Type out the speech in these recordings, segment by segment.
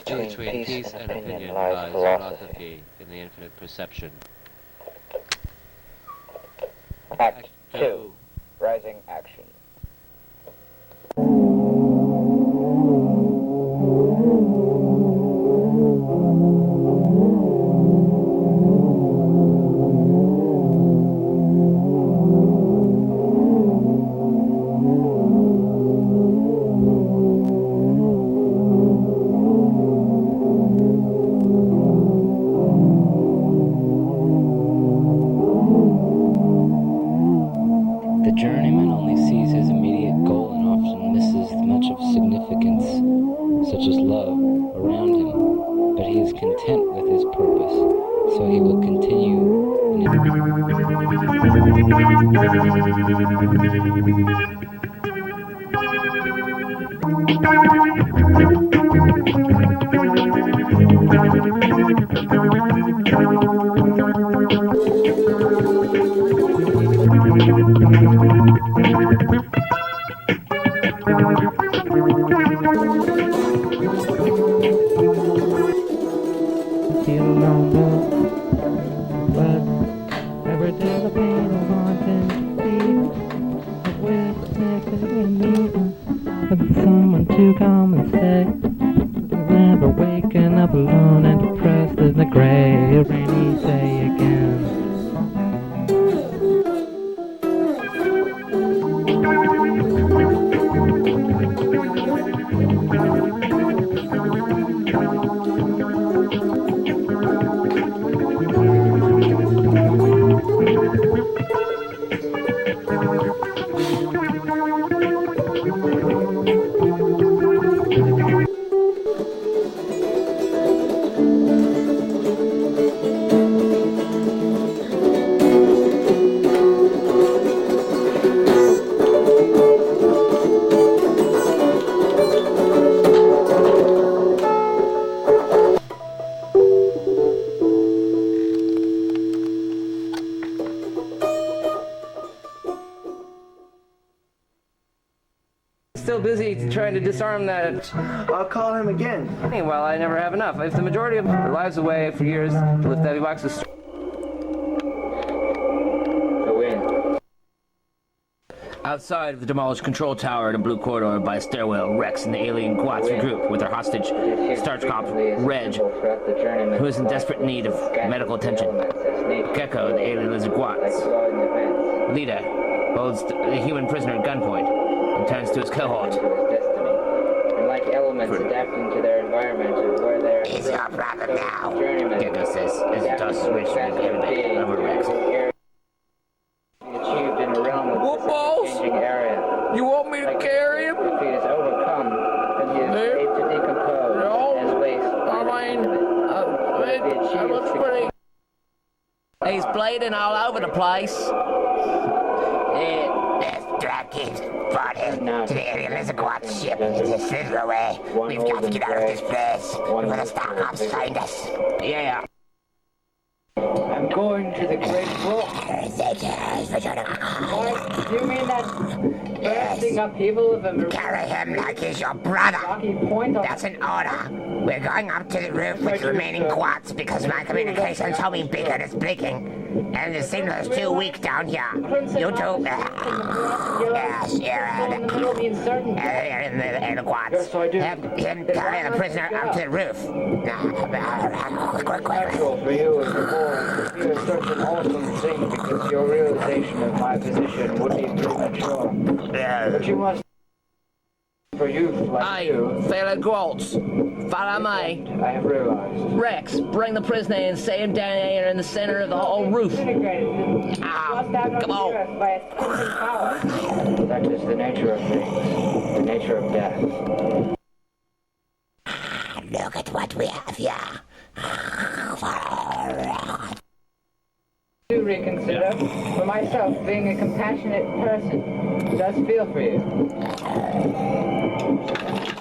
Between peace and opinion lies philosophy in the infinite perception. Act 2. Rising Action. The journeyman only sees his immediate goal and often misses much of significance, such as love, around him, but he is content with his purpose, so he will continue feel alone, but every day the pain of wanting to be with connected with me, with someone to come and stay. Never waking up alone and depressed in the gray rainy day again. Still busy trying to disarm that. I'll call him again. Well, I never have enough. If the majority of their lives away for years to lift heavy boxes. The win. Outside of the demolished control tower in a blue corridor by a stairwell, Rex and the alien Guats regroup with their hostage, Starch Cop Reg, who is in desperate need of medical attention. Gecko, the alien lizard Guats. Lita holds the human prisoner at gunpoint and turns to his cohort. And like elements adapting to their environment where they're... It's your problem now, Gecko says, as he tosses Rich over Rex. Achieved in a realm of changing area. You want me to carry him? If he is overcome, then he is made to decompose as waste. It looks pretty. He's bleeding all over the place. Let's drag his body to the alien lizard Guat ship. Just slither away. We've got to get out of this place before the Star Cops find us. Yeah. I'm going to the Great Book. What? Do you mean that bursting upheaval of a... Carry him like he's your brother. That's an order. We're going up to the roof with the remaining Guats because my communication's homing beacon is blinking. And the signal is too weak down here. You two... Yes, and the Guats. Have him carry the prisoner up to the roof. Quick. For you as a boy, it is such an awesome thing because your realization of my position would be premature. But you must... For youth like you... fellow Guats, follow me. I have realized. Rex, bring the prisoner and set him down here in the center of the whole roof. Come on. That is the nature of things. The nature of death. Look at what we have here. Do reconsider. For myself, being a compassionate person does feel for you.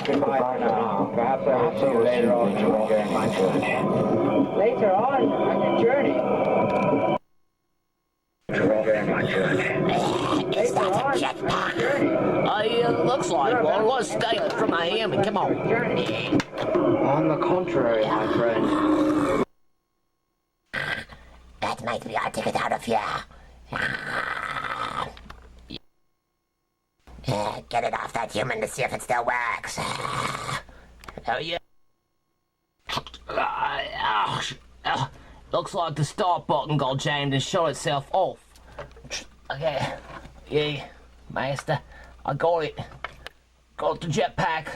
Goodbye for now. Perhaps I will see you later on during my journey. Later on your journey? During my journey. Is that a jetpack? Looks like one. Let's scale it from my hand. Come on. On the contrary, my friend. That might be our ticket out of here. Get it off that human to see if it still works. Oh, yeah. Looks like the start button got jammed and shut itself off. Okay. Yeah, master. I got it. Got the jetpack.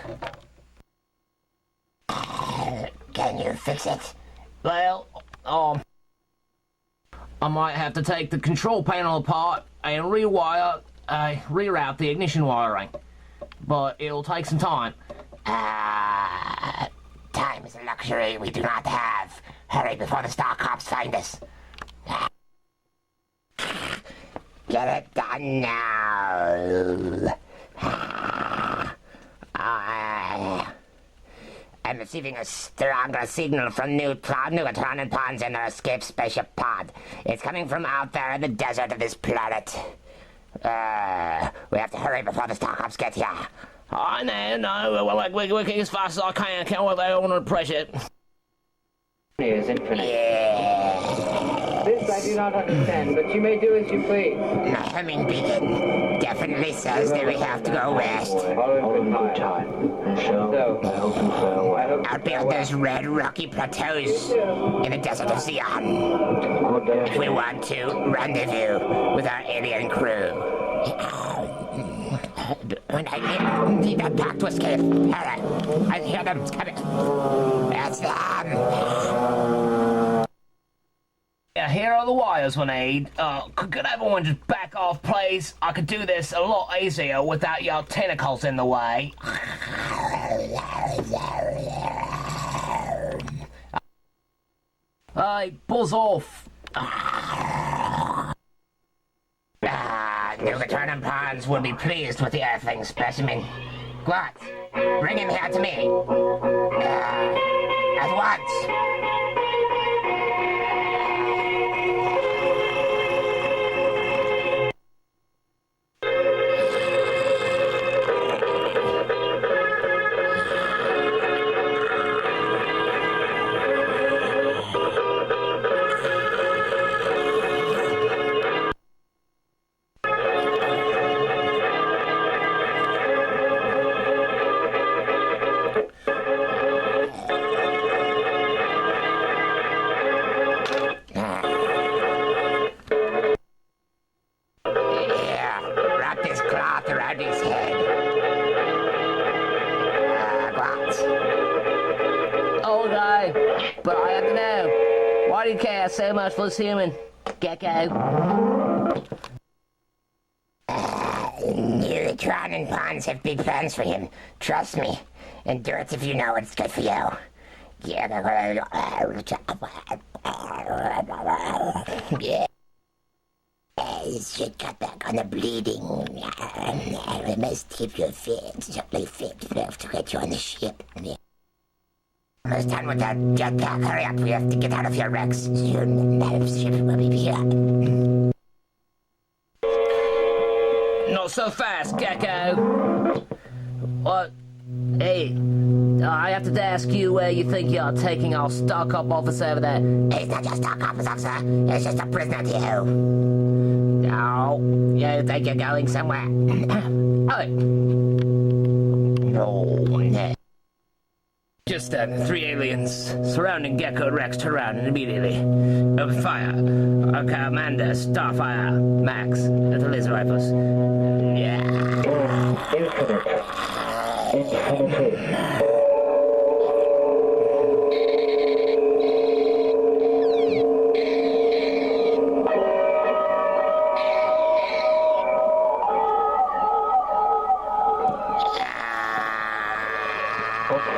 Can you fix it? Well, I might have to take the control panel apart and reroute the ignition wiring. But it'll take some time. Time is a luxury we do not have. Hurry before the Star Cops find us. Get it done now. I'm receiving a stronger signal from Neutron and Pons in our escape spaceship pod. It's coming from out there in the desert of this planet. We have to hurry before the Star Cops get here. I know. We're working as fast as I can. I can't work that under pressure. Is infinite. Yeah. This I do not understand, but you may do as you please. The homing beacon definitely says that we have to go west. Follow good time. So, I hope Out beyond those red rocky plateaus in the desert of Zeon. We want to rendezvous with our alien crew. And I need that pack to escape. I hear them coming. That's them. Yeah, here are the wires we need. Could everyone just back off, please? I could do this a lot easier without your tentacles in the way. Hey, buzz off. Neutron and Pons would be pleased with the Earthling specimen. What? Bring him here to me. At once. But I have to know, why do you care so much for this human, Gecko? Neutron and Pons have big plans for him. Trust me. And do it if you know it's good for you. You should cut back on the bleeding. We must keep you fit, simply fit enough to get you on the ship. Almost done with that jetpack. Hurry up, we have to get out of here, Rex. Soon the ship will be here. Not so fast, Gecko. What? Hey, I have to ask you where you think you're taking our stock-up officer over there. He's not your stock-up officer. He's just a prisoner to you. No, you think you're going somewhere? Oh. No. Just then, 3 aliens surrounding Gecko and Rex turn around and immediately open fire. Our commander, Starfire, Max, and the laser rifles. Yeah.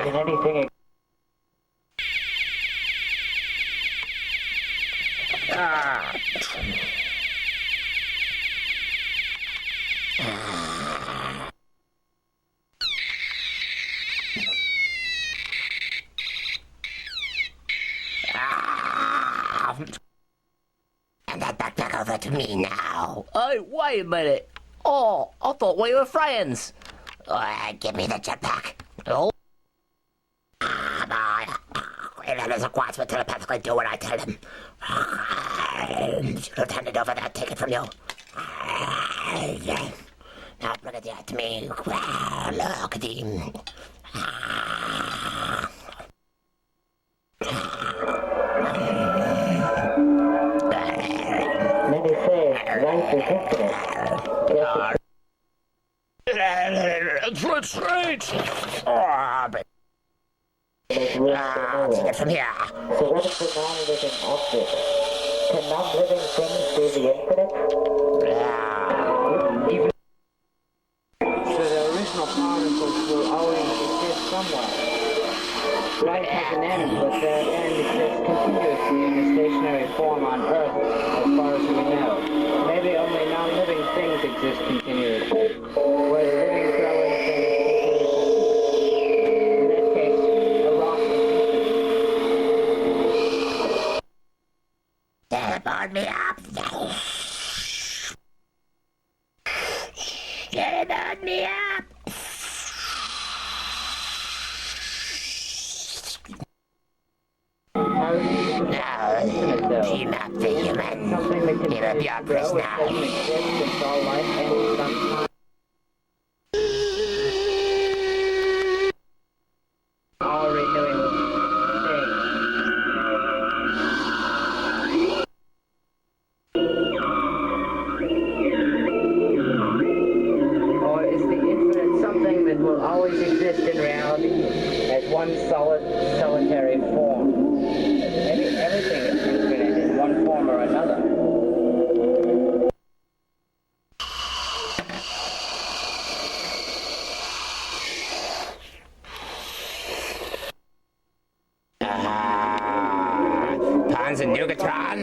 Can anything... Hand that backpack over to me now. Hey, wait a minute. Oh, I thought we were friends. Give me the jetpack. Oh. handlers of quartz will telepathically do what I tell them. Should have handed over that ticket from you. Now bring it here to me. Look at him. Many say life is infinite. Retreat! Take it from here. So what is the non-living object? Can non-living things be the infinite? Even so, the original particles will always exist somewhere. Life has an end, but that end exists continuously in a stationary form on Earth, as far as we know. Maybe only non-living things exist continuously, whereas living, growing things continuously. In that case, a rock is infinite. Teleport me up. Teleport me up. How is it infinite, though? Team up the human. Something that can Give up your grow, it prisoner. doesn't exist, it's all life and sometimes all renewing things. Or is the infinite something that will always exist in reality as one solid, solitary form? Maybe everything is infinite in one form or another. Pons and Nugatron,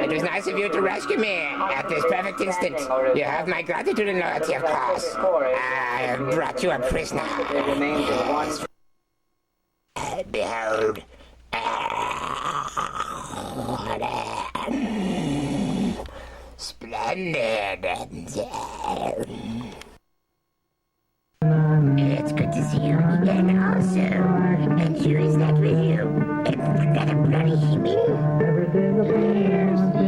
it was nice of you to rescue me at this perfect instant. You have my gratitude and loyalty, of course. I have brought you a prisoner. It remains in one. Behold. Splendid. It's good to see you again also. And here is that with you. Isn't that a bloody human?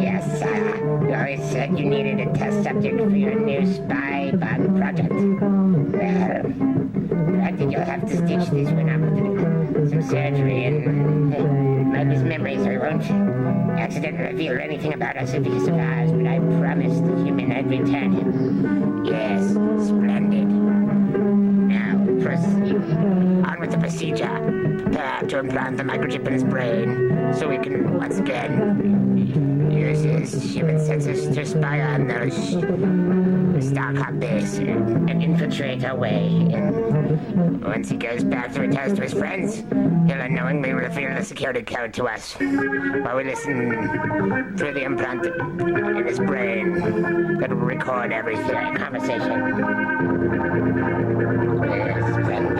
Yes, you always said you needed a test subject for your new spy bond project. Well, granted you'll have to stitch this one up with some surgery and wipe his memory so he won't accidentally reveal anything about us if he survives, but I promised the human I'd return him. Yes, splendid. Now, proceed. On with the procedure. Prepare to implant the microchip in his brain so we can, once again, use his human senses to spy on those Starcom base and infiltrate our way. And once he goes back to retest to his friends, he'll unknowingly reveal the security code to us while we listen through the implant in his brain that will record every conversation. Yes, splendid.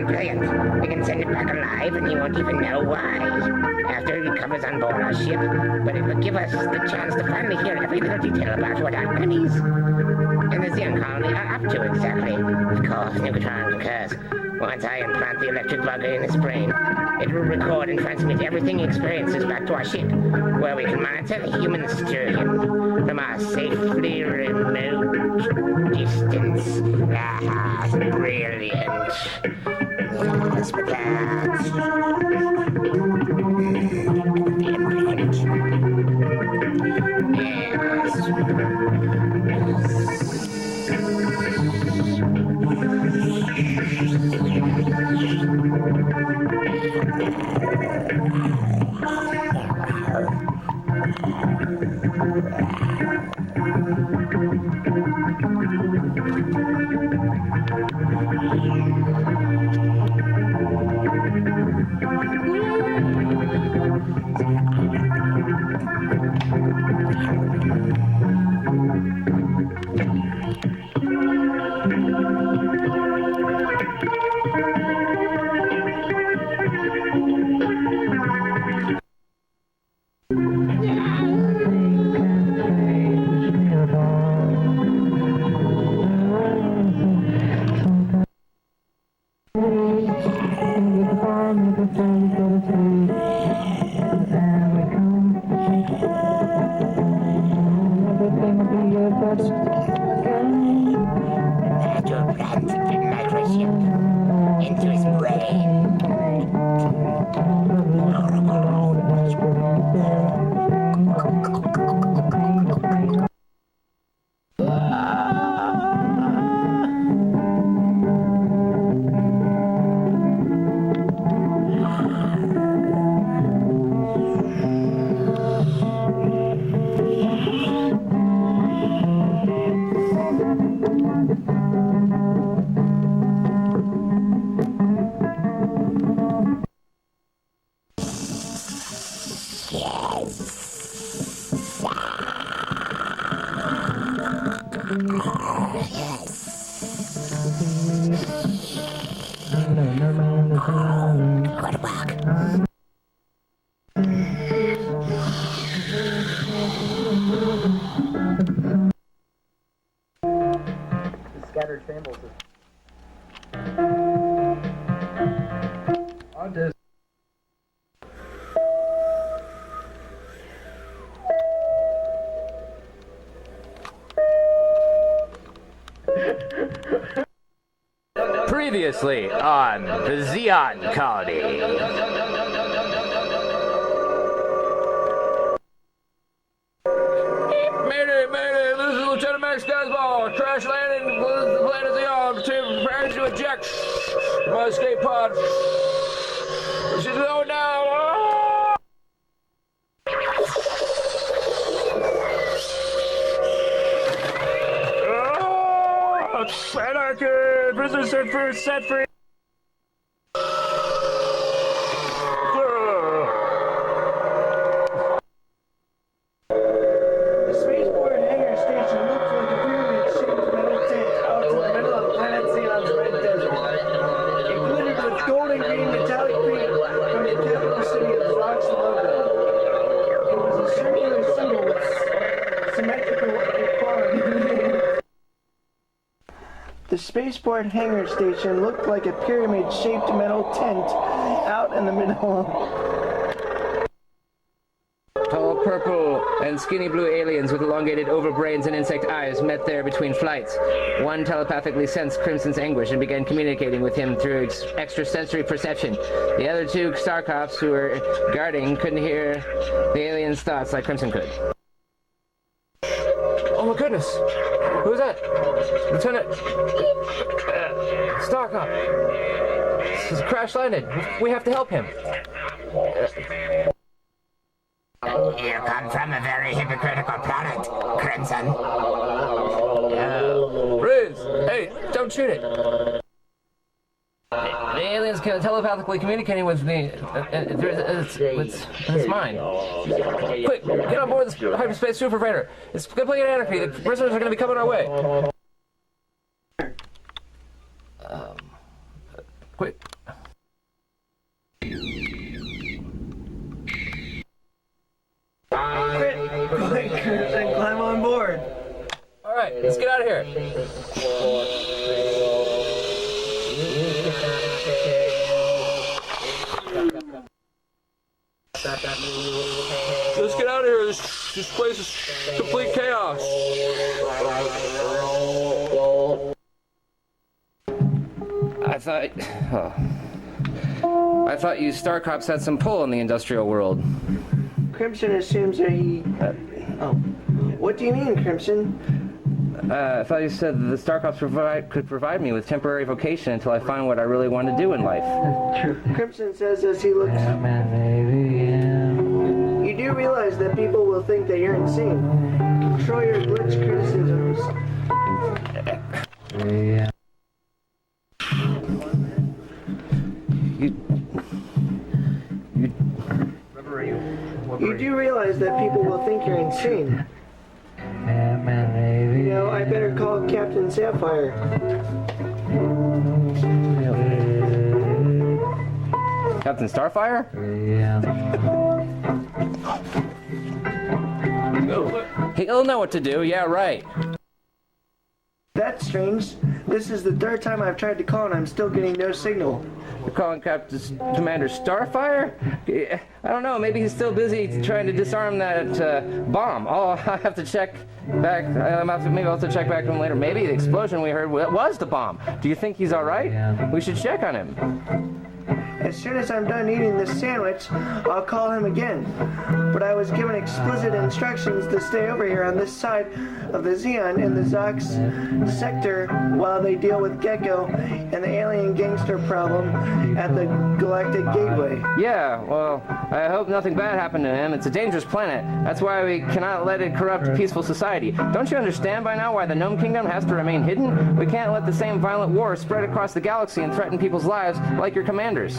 Brilliant. We can send him back alive and he won't even know why after he recovers on board our ship, but it will give us the chance to finally hear every little detail about what our enemies in the Zeon Colony are up to exactly. Of course, Nugatron concurs. Once I implant the electric bug in his brain, it will record and transmit everything he experiences back to our ship, where we can monitor the humans to him from our safely remote distance. Ah, brilliant. Yes, but that's the implant. Good work. Scattered fables. On Previously on the Zeon Colony. Mayday, this is Lieutenant Max Gazball. Crash landing, the planet Zeon. Preparing to eject my escape pod. She's going down. Anarchy! Prisoners set free! The spaceport hangar station looks like a pyramid-shaped metal tent out in the middle of planet Zeon's red desert. It glittered with gold and green metallic paint from the capital city of Zox's logo. It was a circular symbol with symmetrical equality. The spaceport hangar station looked like a pyramid-shaped metal tent out in the middle. Tall purple and skinny blue aliens with elongated oval brains and insect eyes met there between flights. One telepathically sensed Crimson's anguish and began communicating with him through extrasensory perception. The other two Star Cops who were guarding couldn't hear the alien's thoughts like Crimson could. Oh my goodness! Who's that? Lieutenant Star Cop. This is crash landed. We have to help him. You come from a very hypocritical planet, Crimson. Riz! Hey, don't shoot it! The alien's telepathically communicating with me. It's mine. Quick, get on board this hyperspace superfreighter. It's complete anarchy. The prisoners are going to be coming our way. Quick. Quick, Crimson, climb on board. All right, let's get out of here. Let's get out of here. This place is complete chaos. I thought you Star Cops had some pull in the industrial world. Crimson assumes that he... What do you mean, Crimson? I thought you said that the Star Cops could provide me with temporary vocation until I find what I really want to do in life. Crimson says as he looks... You do realize that people will think that you're insane. Control your glitch criticisms. You do realize that people will think you're insane. You know, I better call Captain Sapphire. Captain Starfire? He'll know what to do, yeah, right. That's strange. This is the third time I've tried to call and I'm still getting no signal. You're calling Commander Starfire? I don't know, maybe he's still busy trying to disarm that bomb. Oh, I have to check back. Maybe I'll have to check back to him later. Maybe the explosion we heard was the bomb. Do you think he's all right? We should check on him. As soon as I'm done eating this sandwich, I'll call him again. But I was given explicit instructions to stay over here on this side of the Zeon in the Zox sector while they deal with Gecko and the alien gangster problem at the Galactic Gateway. Yeah, well, I hope nothing bad happened to him. It's a dangerous planet. That's why we cannot let it corrupt a peaceful society. Don't you understand by now why the Gnome Kingdom has to remain hidden? We can't let the same violent war spread across the galaxy and threaten people's lives like your commanders.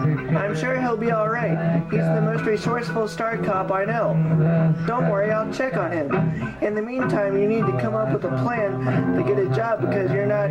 I'm sure he'll be alright. He's the most resourceful star cop I know. Don't worry, I'll check on him. In the meantime, you need to come up with a plan to get a job because you're not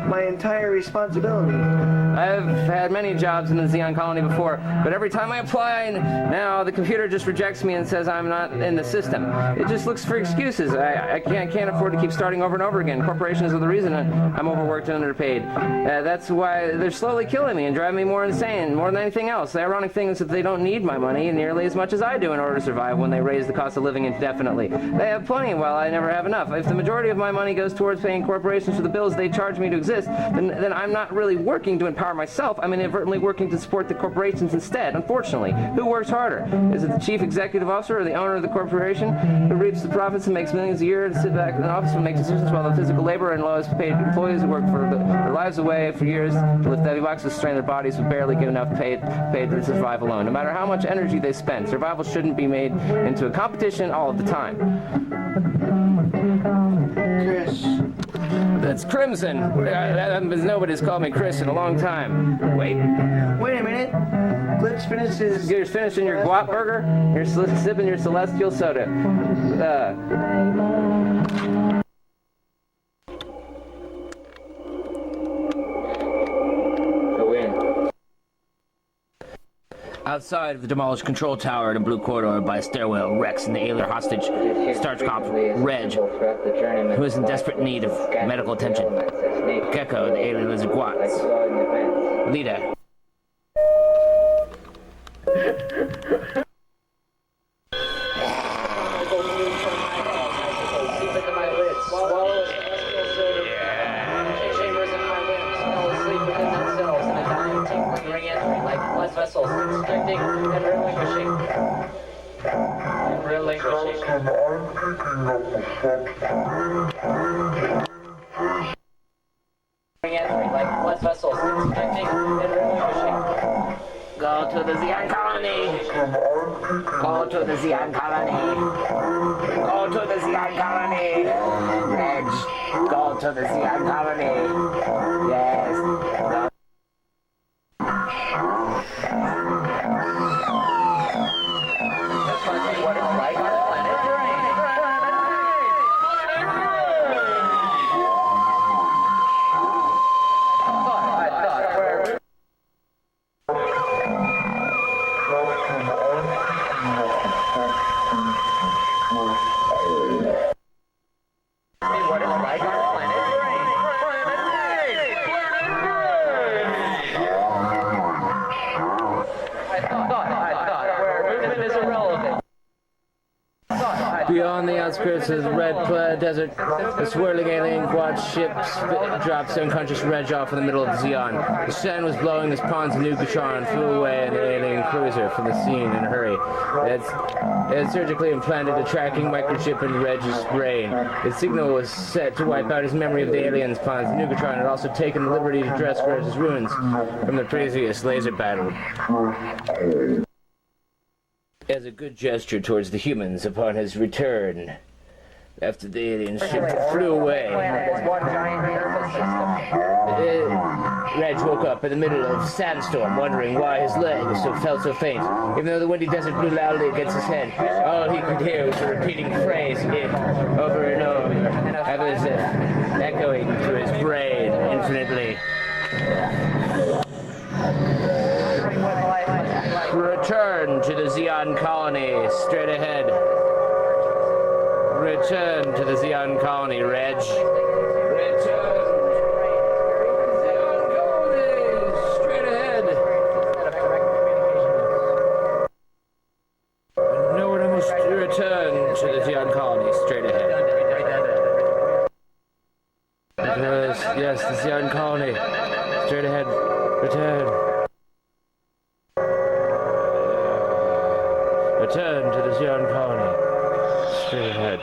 my entire responsibility. I've had many jobs in the Zeon Colony before, but every time I apply now, the computer just rejects me and says I'm not in the system. It just looks for excuses. I can't afford to keep starting over and over again. Corporations are the reason I'm overworked and underpaid. That's why they're slowly killing me and driving me more insane, more than anything else. The ironic thing is that they don't need my money nearly as much as I do in order to survive when they raise the cost of living indefinitely. They have plenty while I never have enough. If the majority of my money goes towards paying corporations for the bills they charge me to exist, then I'm not really working to empower myself. I'm inadvertently working to support the corporations instead. Unfortunately, who works harder? Is it the chief executive officer or the owner of the corporation who reaps the profits and makes millions a year to sit back in the office and make decisions while the physical labor and lowest paid employees who work for their lives away for years to lift heavy boxes, strain their bodies, but barely get enough paid to survive alone. No matter how much energy they spend, survival shouldn't be made into a competition all of the time. Chris. That's Crimson. Nobody's called me Chris in a long time. Wait Wait a minute. Glitch finishes. You're finishing your guap burger? You're sipping your celestial soda. Outside of the demolished control tower in a blue corridor by a stairwell, Rex and the alien hostage, Starch Cop Reg, who is in desperate need of medical attention. Gecko and the alien lizard Guats. Lita. Vessels, constricting and relinquishing. Like blood vessels, constricting and relinquishing. Go to the Zeon Colony. Go to the Zeon Colony. Go to the Zeon Colony. Reg, go to the Zeon Colony. Yes. Go. What it's like on the planet. What it's like on the planet. I thought where movement is irrelevant. Beyond the outskirts of the red desert, the swirling alien quad ship drops unconscious Reg off in the middle of Zeon. The sun was blowing as pawns of Nugatron flew away in the alien cruiser from the scene in a hurry. It had surgically implanted a tracking microchip in Reg's brain. Its signal was set to wipe out his memory of the aliens' pawns. Nugatron had also taken the liberty to dress Reg's ruins from the previous laser battle as a good gesture towards the humans upon his return after the alien ship flew away. Reg woke up in the middle of a sandstorm, wondering why his legs felt so faint. Even though the windy desert blew loudly against his head, all he could hear was a repeating phrase over and over, as if echoing to his brain infinitely. Return to the Zeon Colony, straight ahead. Return to the Zeon Colony, Reg. Return. Zeon Colony, straight ahead. No one must return to the Zeon Colony, straight ahead. Yes, the Zeon Colony, straight ahead. Return. Return to the Zeon Colony. Straight ahead.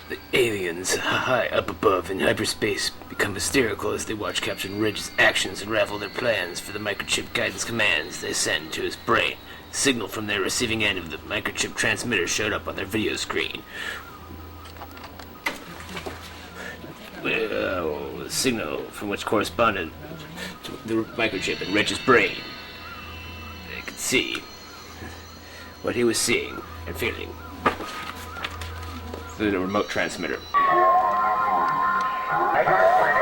The aliens, high up above in hyperspace, become hysterical as they watch Captain Ridge's actions unravel their plans for the microchip guidance commands they send to his brain. Signal from their receiving end of the microchip transmitter showed up on their video screen. The signal from which corresponded to the microchip in Reg's brain. They could see what he was seeing and feeling through the remote transmitter.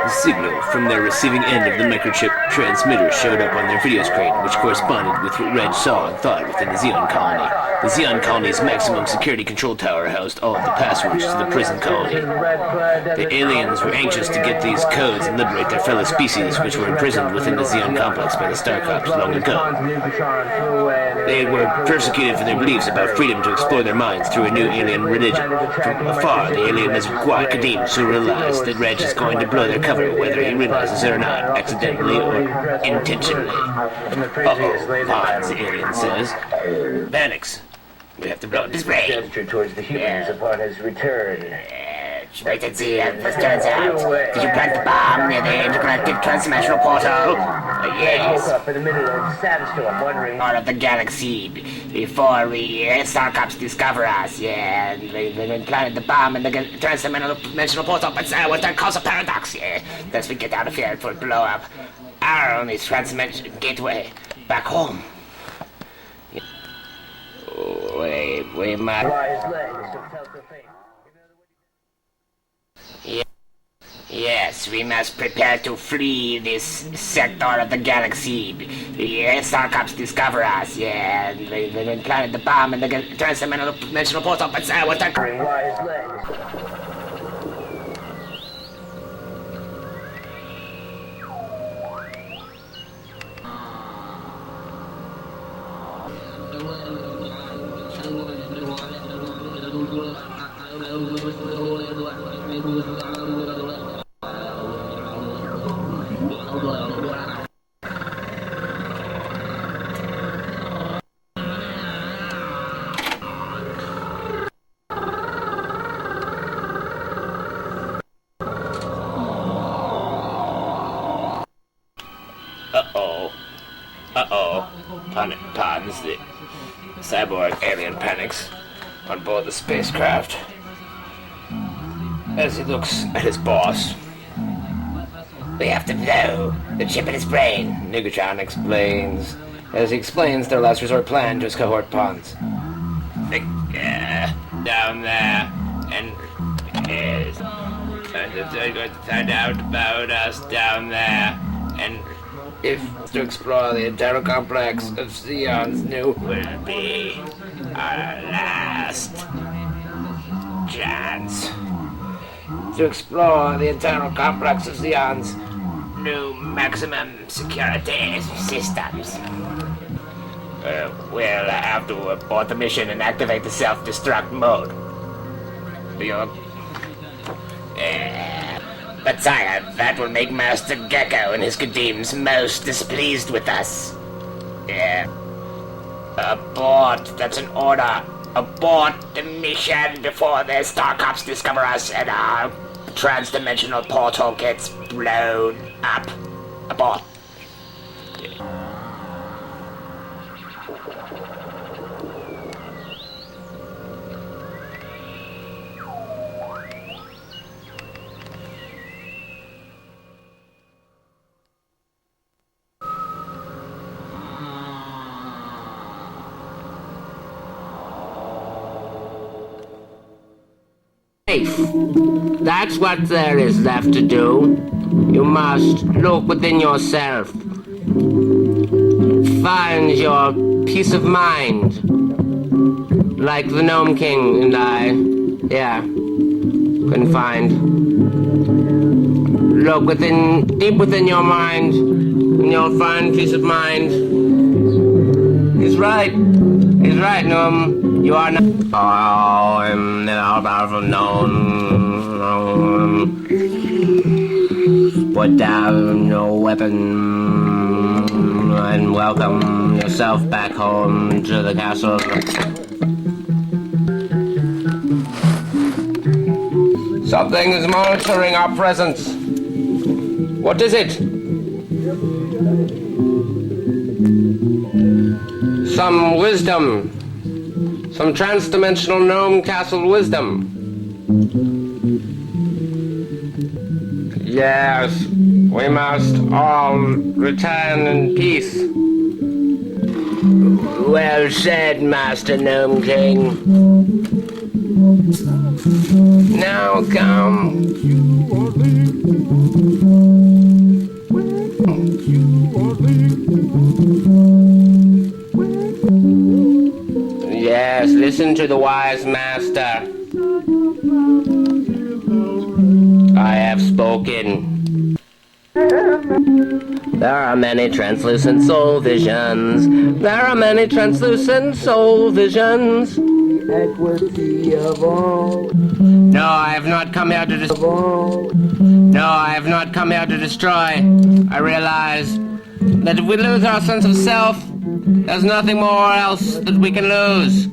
The signal from their receiving end of the microchip transmitter showed up on their video screen, which corresponded with what Reg saw and thought within the Zeon Colony. The Zeon Colony's maximum security control tower housed all of the passwords to the prison colony. The aliens were anxious to get these codes and liberate their fellow species, which were imprisoned within the Zeon complex by the Star Cops long ago. They were persecuted for their beliefs about freedom to explore their minds through a new alien religion. From afar, the alien lizard Kadim soon realized that Reg is going to blow their cover, whether he realizes it or not, accidentally or intentionally. Uh-oh, Hans, the alien says. Panics. We have to blow up his brain. Gesture towards the humans upon his return. Wait and see how this turns out. Did you plant the bomb near the intergalactic transdimensional portal? Yes. I woke up in the middle of sandstorm, wondering... All of the galaxy before we Star Cops discover us. Yeah, they planted the bomb in the transdimensional portal, but what that cause a paradox. Yeah, thus we get out of here for blow up our only transdimensional gateway back home. We must. Yes, we must prepare to flee this sector of the galaxy. The Star Cops discover us. Yeah, they planted the bomb in the transdimensional portal, but what that... Pardons the cyborg alien panics on board the spacecraft as he looks at his boss. We have to blow the chip in his brain, Niggatron explains, as he explains their last resort plan to his cohort pawns. Down there, and they're going to find out about us down there, and if to explore the internal complex of Zeon's new will be our last chance to explore the internal complex of Zeon's new maximum security systems. We'll have to abort the mission and activate the self-destruct mode. But sire, that will make Master Gecko and his Kadims most displeased with us. Abort, that's an order. Abort the mission before the Star Cops discover us and our transdimensional portal gets blown up. Abort. That's what there is left to do. You must look within yourself. Find your peace of mind. Like the Gnome King and I. Couldn't find. Look deep within your mind, and you'll find peace of mind. He's right, Gnome. You are not. Oh, I'm the all-powerful gnome. Put down your weapon and welcome yourself back home to the castle. Something is monitoring our presence. What is it? some wisdom. Some trans-dimensional gnome castle wisdom. Yes, we must all return in peace. Well said, Master Gnome King. Now come. Yes, listen to the wise master. I have spoken. There are many translucent soul visions. There are many translucent soul visions. Equity of all. No, I have not come here to destroy. No, I have not come here to destroy. I realize that if we lose our sense of self, there's nothing more else that we can lose.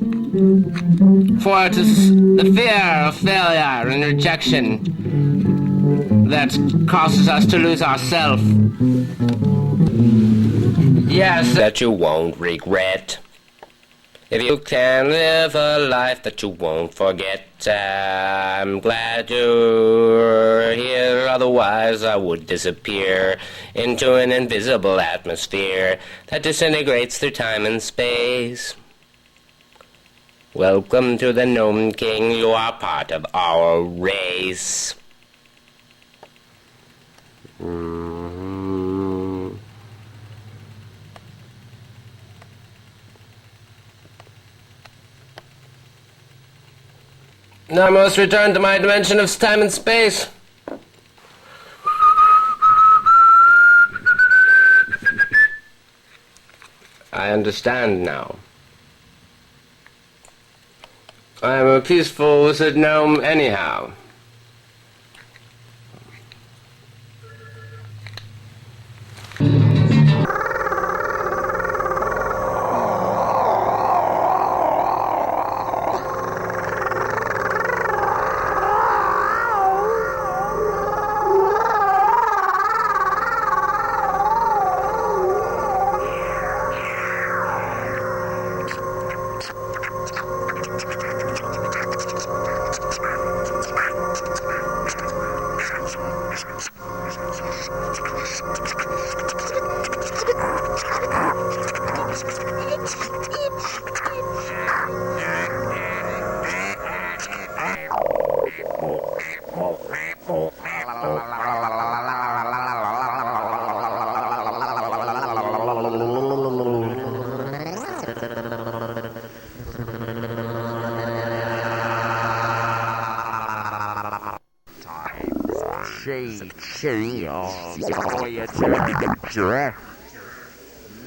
For it is the fear of failure and rejection that causes us to lose ourself. Yes, that you won't regret. If you can live a life that you won't forget, I'm glad you're here, otherwise I would disappear into an invisible atmosphere that disintegrates through time and space. Welcome to the Gnome King, you are part of our race. Now I must return to my dimension of time and space. I understand now. I am a peaceful wizard gnome anyhow.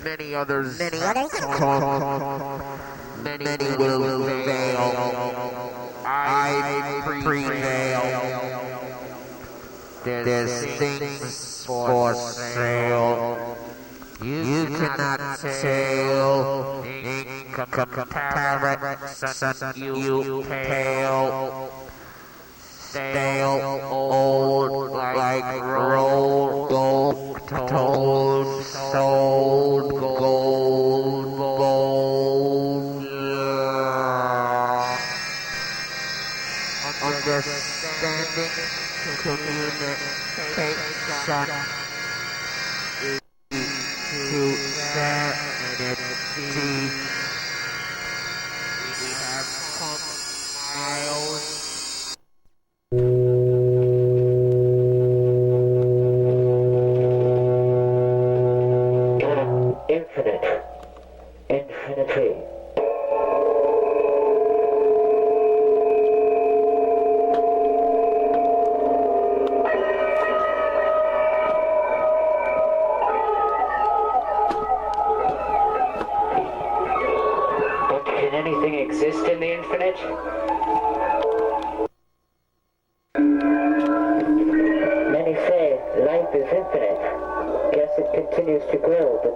Many others will fail. I prevail. There's things for sale. You cannot sail in comparison. You pale. Stale, old, like rolled gold, told, sold, gold. Understanding, communication to sanity. We have come miles. Infinity. But can anything exist in the infinite? Many say life is infinite. Guess it continues to grow, but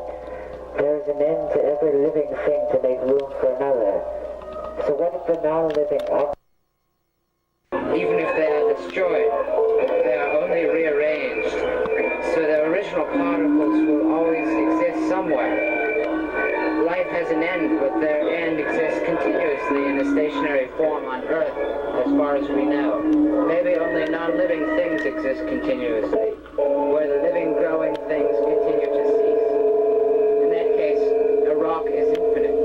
there is an end to every living thing to make room for another. So what if the now living objects, even if they are destroyed, they are only rearranged, so their original particles will always exist somewhere. Life has an end, but their end exists continuously in a stationary form on Earth, as far as we know. Maybe only non-living things exist continuously, where the living, growing things continue to cease. In that case, a rock is infinite.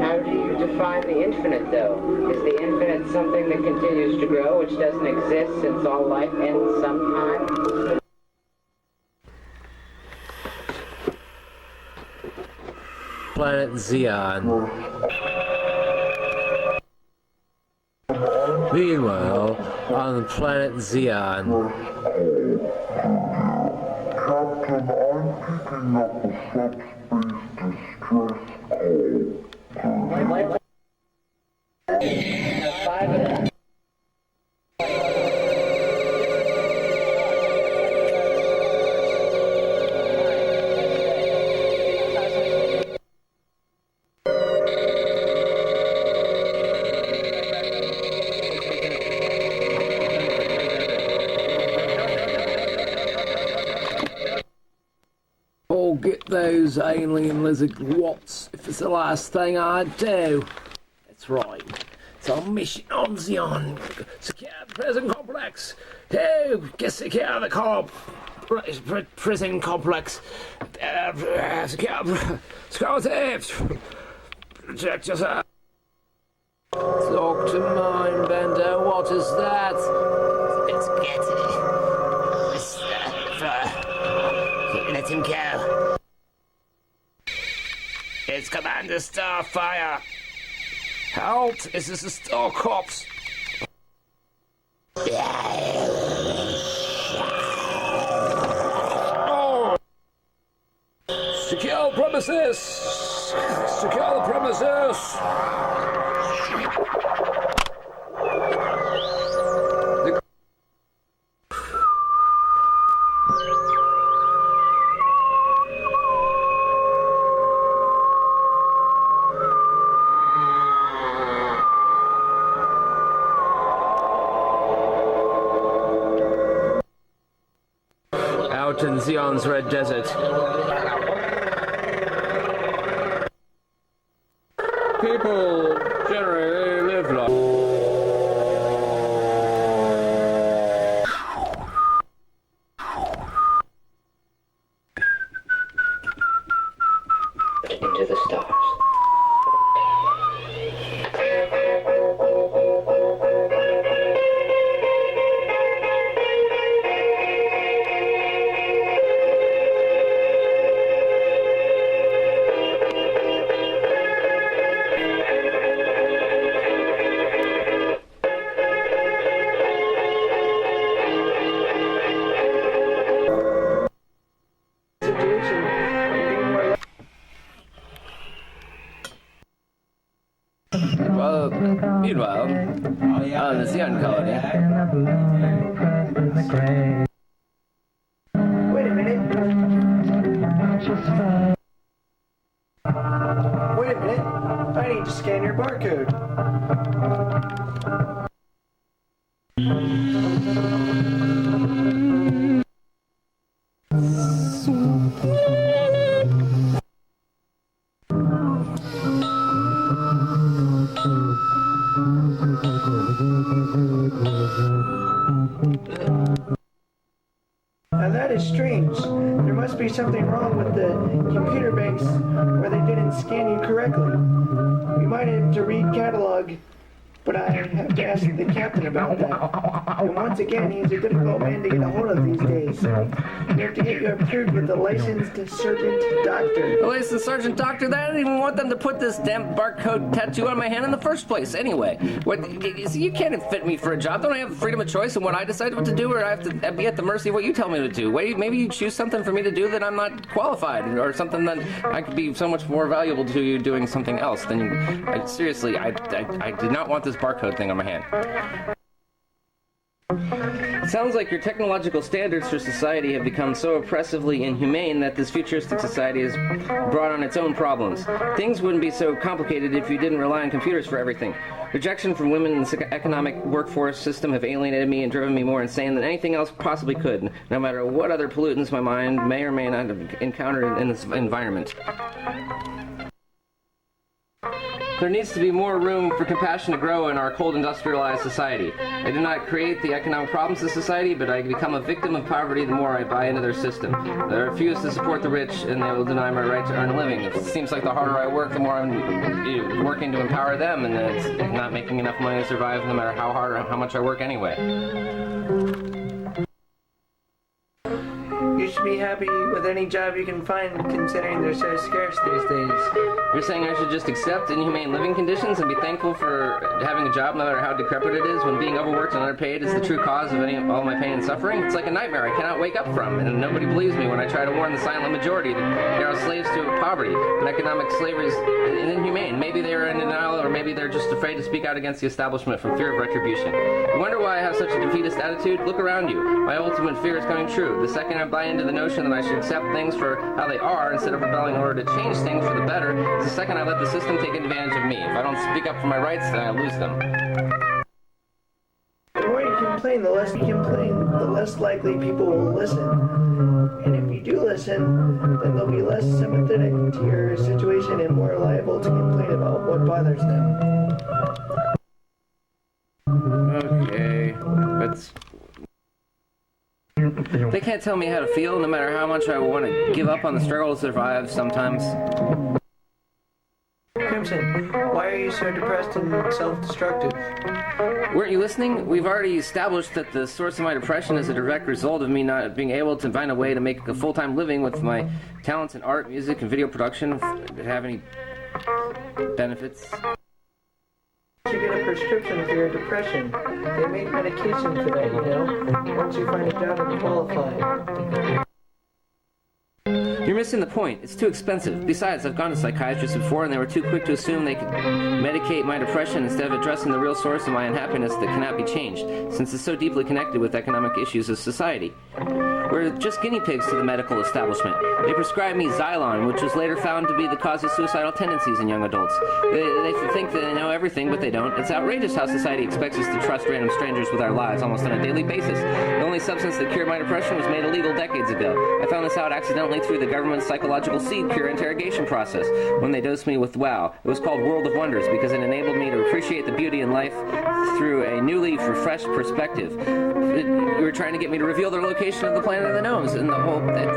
How do you define the infinite, though? Is the infinite something that continues to grow, which doesn't exist since all life ends sometime? Planet Zeon. Meanwhile, on the planet Zeon. Captain, I'm picking up a subspace distress call. Oh, get those alien lizard wots if it's the last thing I do. That's right. It's our mission on Zeon. Secure the prison complex. Oh, get secure the prison complex. Secure the protect yourself. Talk to mine, Bender. What is that? Let's get it. Let him go. It's Commander Starfire. Halt! Is this a Star Cops? Oh! Secure premises! Secure the premises! Out in Zeon's red desert. People generally live long. Into the stars. Well, meanwhile, on the Zeon Colony. Wait a minute. Wait a minute. I need to scan your barcode. Now that is strange. There must be something wrong with the computer banks where they didn't scan you correctly. We might have to read catalog, but I have to ask the captain about that. And once again, he's a difficult man to get a hold of these days. We have to get you approved with a licensed sergeant doctor. The licensed sergeant doctor? I didn't even want them to put this damn barcode tattoo on my hand in the first place. Anyway, you can't fit me for a job. Don't I have freedom of choice in what I decide what to do, or I have to be at the mercy of what you tell me to do? Maybe you choose something for me to do that I'm not qualified, or something that I could be so much more valuable to you doing something else than you. Seriously, I did not want this barcode thing on my hand. It sounds like your technological standards for society have become so oppressively inhumane that this futuristic society has brought on its own problems. Things wouldn't be so complicated if you didn't rely on computers for everything. Rejection from women in the economic workforce system have alienated me and driven me more insane than anything else possibly could, no matter what other pollutants my mind may or may not have encountered in this environment. There needs to be more room for compassion to grow in our cold industrialized society. I do not create the economic problems of society, but I become a victim of poverty the more I buy into their system. They refuse to support the rich, and they will deny my right to earn a living. It seems like the harder I work, the more I'm working to empower them, and it's not making enough money to survive no matter how hard or how much I work anyway. You should be happy with any job you can find, considering they're so scarce these days. You're saying I should just accept inhumane living conditions and be thankful for having a job no matter how decrepit it is when being overworked and underpaid is the true cause of all my pain and suffering? It's like a nightmare I cannot wake up from, and nobody believes me when I try to warn the silent majority that they are slaves to poverty and economic slavery is inhumane. Maybe they are in denial, or maybe they're just afraid to speak out against the establishment from fear of retribution. You wonder why I have such a defeatist attitude? Look around you. My ultimate fear is coming true. The second I buy into the notion that I should accept things for how they are instead of rebelling in order to change things for the better, is the second I let the system take advantage of me. If I don't speak up for my rights, then I lose them. The more you complain, the less you complain, the less likely people will listen. And if you do listen, then they'll be less sympathetic to your situation and more liable to complain about what bothers them. Okay, that's... They can't tell me how to feel, no matter how much I want to give up on the struggle to survive sometimes. Crimson, why are you so depressed and self-destructive? Weren't you listening? We've already established that the source of my depression is a direct result of me not being able to find a way to make a full-time living with my talents in art, music, and video production that have any benefits. You get a prescription for your depression. They make medication for that, you know, once you find a job and qualify. You're missing the point. It's too expensive. Besides, I've gone to psychiatrists before, and they were too quick to assume they could medicate my depression instead of addressing the real source of my unhappiness that cannot be changed, since it's so deeply connected with economic issues of society. We're just guinea pigs to the medical establishment. They prescribed me Xylon, which was later found to be the cause of suicidal tendencies in young adults. They think that they know everything, but they don't. It's outrageous how society expects us to trust random strangers with our lives almost on a daily basis. The only substance that cured my depression was made illegal decades ago. I found this out accidentally through the government's psychological seed cure interrogation process when they dosed me with WOW. It was called World of Wonders because it enabled me to appreciate the beauty in life through a newly refreshed perspective. You were trying to get me to reveal the location of the planet of the gnomes in the hope that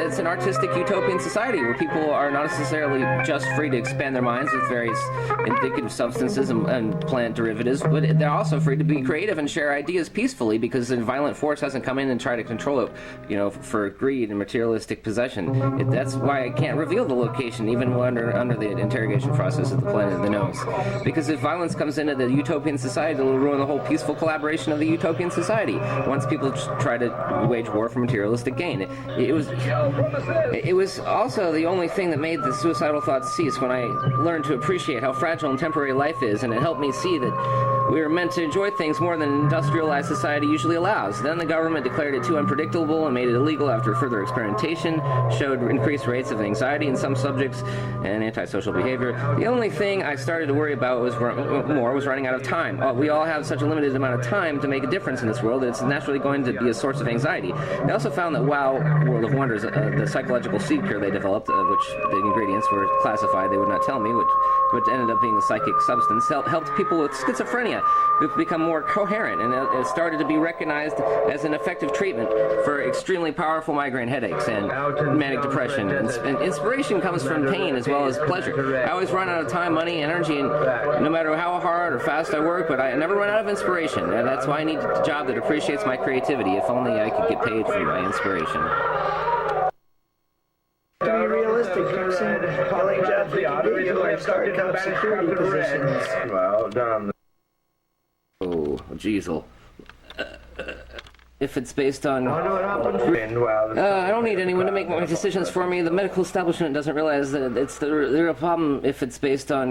it's an artistic utopian society where people are not necessarily just free to expand their minds with various indicative substances and plant derivatives, but they're also free to be creative and share ideas peacefully because a violent force hasn't come in and tried to control it, you know, for greed and materialistic possession. That's why I can't reveal the location even under the interrogation process of the planet of the gnomes. Because if violence comes into the utopian society, it will ruin the whole peaceful collaboration of the utopian society once people try to wage war for materialistic gain. It was also the only thing that made the suicidal thoughts cease when I learned to appreciate how fragile and temporary life is, and it helped me see that we were meant to enjoy things more than an industrialized society usually allows. Then the government declared it too unpredictable and made it illegal after further experimentation, showed increased rates of anxiety in some subjects and antisocial behavior. The only thing I started to worry about was running out of time. We all have such a limited amount of time to make a difference in this world that it's naturally going to be a source of anxiety. They also found that WOW, World of Wonders, the psychological seed cure they developed, which the ingredients were classified, they would not tell me, which ended up being a psychic substance, helped people with schizophrenia become more coherent, and it started to be recognized as an effective treatment for extremely powerful migraine headaches and manic depression. And inspiration comes from pain as well as pleasure. I always run out of time, money, energy, and no matter how hard or fast I work, but I never run out of inspiration, and that's why I need a job that appreciates my creativity. If only I could get paid for my inspiration. To be realistic, Crimson, the only jobs we can get you are start top security positions. Well done. Oh, jeez. if it's based on... I don't need anyone to make my decisions for me. The medical establishment doesn't realize that it's the real problem if it's based on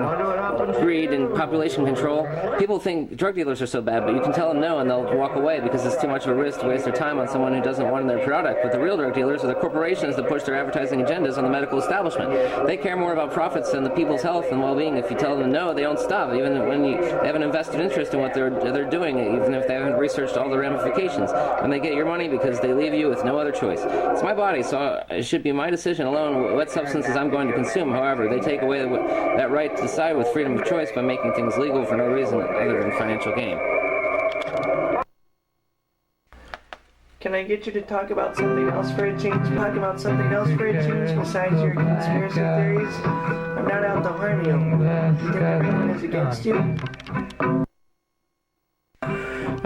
greed and population control. People think drug dealers are so bad, but you can tell them no and they'll walk away because it's too much of a risk to waste their time on someone who doesn't want their product. But the real drug dealers are the corporations that push their advertising agendas on the medical establishment. They care more about profits than the people's health and well-being. If you tell them no, they don't stop, even when they have an invested interest in what they're doing, even if they haven't researched all the ramifications. And they get your money because they leave you with no other choice. It's my body, so it should be my decision alone what substances I'm going to consume. However, they take away that right to decide with freedom of choice by making things legal for no reason other than financial gain. Can I get you to talk about something else for a change? Talk about something else for a change besides your conspiracy theories? I'm not out to harm you. You think everyone is against you?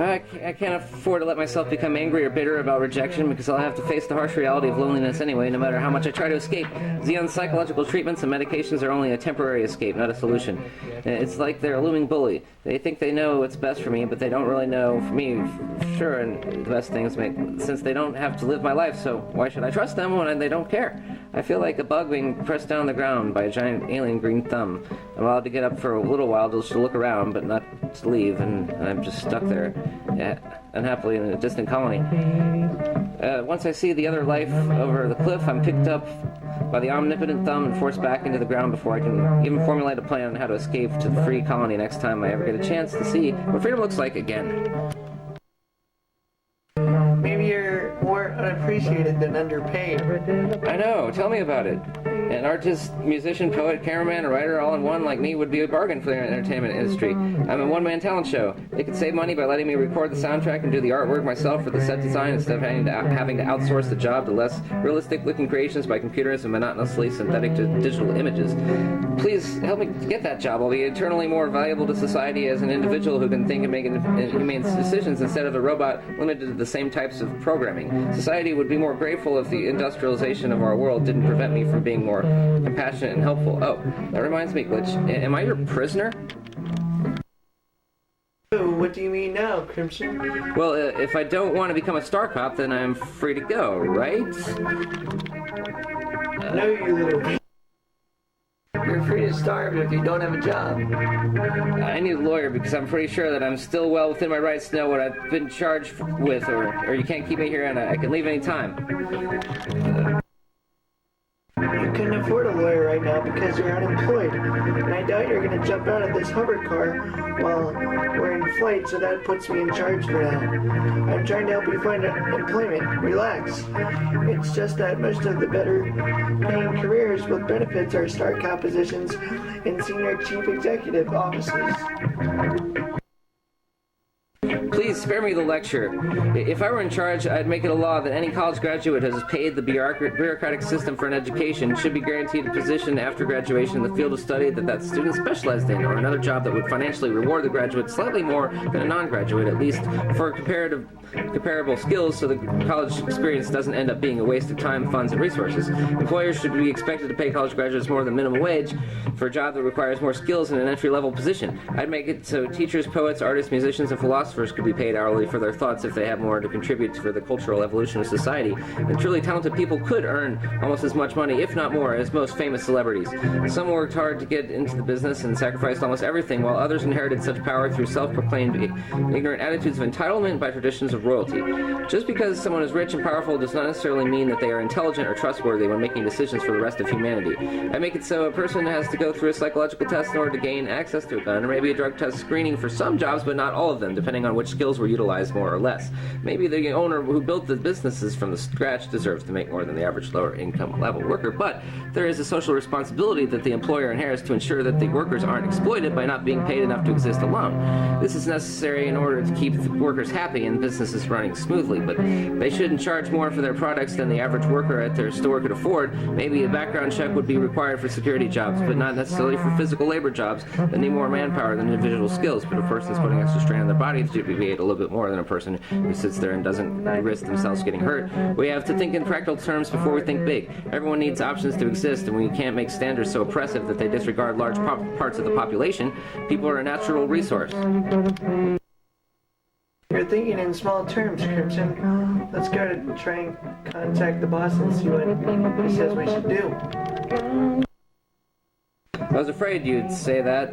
I can't afford to let myself become angry or bitter about rejection because I'll have to face the harsh reality of loneliness anyway, no matter how much I try to escape. Zeon's psychological treatments and medications are only a temporary escape, not a solution. It's like they're a looming bully. They think they know what's best for me, but they don't really know for me sure and the best things since they don't have to live my life, so why should I trust them when they don't care? I feel like a bug being pressed down the ground by a giant alien green thumb. I'm allowed to get up for a little while just to look around, but not to leave, and I'm just stuck there. Yeah, unhappily in a distant colony. Once I see the other life over the cliff, I'm picked up by the omnipotent thumb and forced back into the ground before I can even formulate a plan on how to escape to the free colony next time I ever get a chance to see what freedom looks like again. Maybe you're more unappreciated than underpaid. I know, tell me about it. An artist, musician, poet, cameraman, and writer all in one like me would be a bargain for the entertainment industry. I'm a one-man talent show. They could save money by letting me record the soundtrack and do the artwork myself for the set design instead of having to outsource the job to less realistic-looking creations by computers and monotonously synthetic digital images. Please help me get that job. I'll be eternally more valuable to society as an individual who can think and make humane decisions instead of a robot limited to the same types of programming. Society would be more grateful if the industrialization of our world didn't prevent me from being more compassionate and helpful. Oh, that reminds me, Glitch. Am I your prisoner? What do you mean now, Crimson? Well, if I don't want to become a star cop, then I'm free to go, right? No, you little... You're free to starve if you don't have a job. I need a lawyer because I'm pretty sure that I'm still well within my rights to know what I've been charged with, or you can't keep me here and I can leave any time. You couldn't afford a lawyer right now because you're unemployed, and I doubt you're going to jump out of this hover car while we're in flight, so that puts me in charge for now. I'm trying to help you find employment. Relax. It's just that most of the better paying careers with benefits are star cop positions in senior chief executive offices. Please spare me the lecture. If I were in charge, I'd make it a law that any college graduate who has paid the bureaucratic system for an education should be guaranteed a position after graduation in the field of study that student specialized in, or another job that would financially reward the graduate slightly more than a non-graduate, at least for comparable skills, so the college experience doesn't end up being a waste of time, funds, and resources. Employers should be expected to pay college graduates more than minimum wage for a job that requires more skills in an entry-level position. I'd make it so teachers, poets, artists, musicians, and philosophers could be paid hourly for their thoughts if they have more to contribute for the cultural evolution of society. And truly talented people could earn almost as much money, if not more, as most famous celebrities. Some worked hard to get into the business and sacrificed almost everything, while others inherited such power through self-proclaimed ignorant attitudes of entitlement by traditions of royalty. Just because someone is rich and powerful does not necessarily mean that they are intelligent or trustworthy when making decisions for the rest of humanity. I make it so a person has to go through a psychological test in order to gain access to a gun, or maybe a drug test screening for some jobs, but not all of them, depending on which skills were utilized more or less. Maybe the owner who built the businesses from the scratch deserves to make more than the average lower income level worker, but there is a social responsibility that the employer inherits to ensure that the workers aren't exploited by not being paid enough to exist alone. This is necessary in order to keep the workers happy and businesses running smoothly, but they shouldn't charge more for their products than the average worker at their store could afford. Maybe a background check would be required for security jobs, but not necessarily for physical labor jobs that need more manpower than individual skills, but a person's putting extra strain on their body to be paid a little bit more than a person who sits there and doesn't risk themselves getting hurt. We have to think in practical terms before we think big. Everyone needs options to exist, and we can't make standards so oppressive that they disregard large parts of the population. People are a natural resource. You're thinking in small terms, Crimson. Let's go to try and contact the boss and see what he says we should do. I was afraid you'd say that.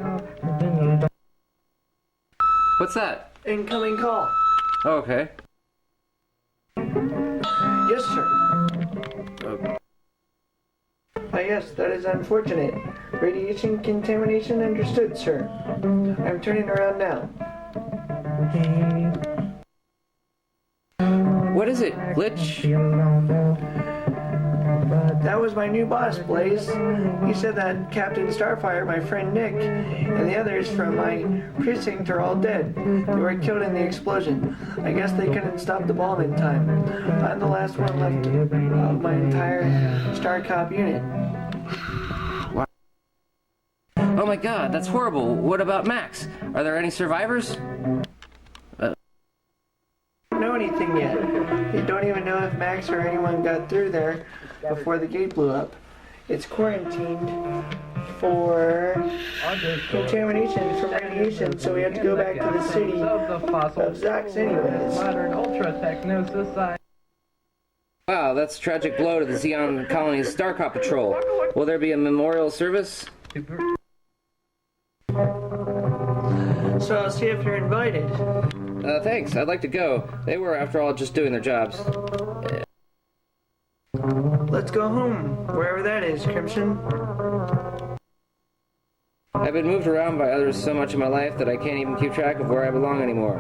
What's that? Incoming call. Oh, okay. Yes, sir. Yes, that is unfortunate. Radiation contamination understood, sir. I'm turning around now. What is it, Glitch? That was my new boss, Blaze. He said that Captain Starfire, my friend Nick, and the others from my precinct are all dead. They were killed in the explosion. I guess they couldn't stop the bomb in time. I'm the last one left of my entire Star Cop unit. Oh my god, that's horrible. What about Max? Are there any survivors? Don't know anything yet. They don't even know if Max or anyone got through there before the gate blew up. It's quarantined for contamination from radiation, so we have to go back to the city of Zox anyways. Wow, that's a tragic blow to the Zeon Colony's Star Cop Patrol. Will there be a memorial service? So I'll see if you're invited. Thanks. I'd like to go. They were, after all, just doing their jobs. Let's go home, wherever that is, Crimson. I've been moved around by others so much in my life that I can't even keep track of where I belong anymore.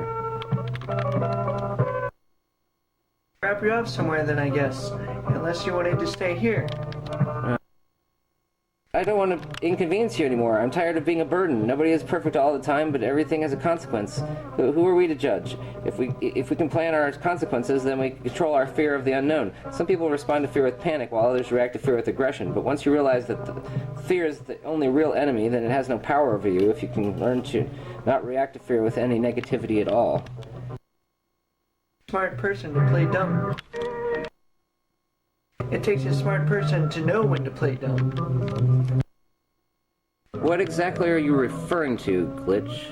Drop you off somewhere then, I guess. Unless you wanted to stay here. I don't want to inconvenience you anymore. I'm tired of being a burden. Nobody is perfect all the time, but everything has a consequence. Who are we to judge? If we can plan our consequences, then we control our fear of the unknown. Some people respond to fear with panic, while others react to fear with aggression. But once you realize that fear is the only real enemy, then it has no power over you if you can learn to not react to fear with any negativity at all. Smart person to play dumb. It takes a smart person to know when to play dumb. What exactly are you referring to, Glitch?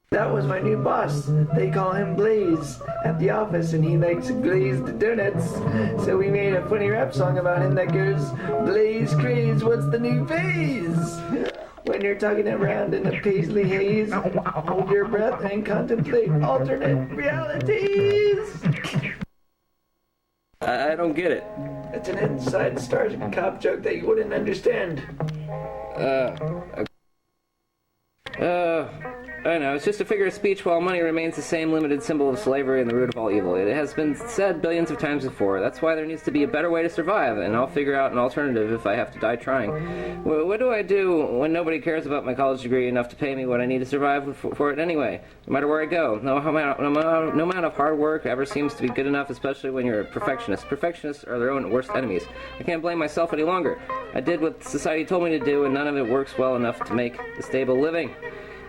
That was my new boss. They call him Blaze at the office, and he likes glazed donuts. So we made a funny rap song about him that goes, Blaze craze, what's the new phase? When you're tugging around in a paisley haze, hold your breath and contemplate alternate realities. I don't get it. It's an inside Star Cop joke that you wouldn't understand. I know, it's just a figure of speech. While money remains the same limited symbol of slavery and the root of all evil. It has been said billions of times before. That's why there needs to be a better way to survive, and I'll figure out an alternative if I have to die trying. What do I do when nobody cares about my college degree enough to pay me what I need to survive for it anyway? No matter where I go, no amount of hard work ever seems to be good enough, especially when you're a perfectionist. Perfectionists are their own worst enemies. I can't blame myself any longer. I did what society told me to do, and none of it works well enough to make a stable living.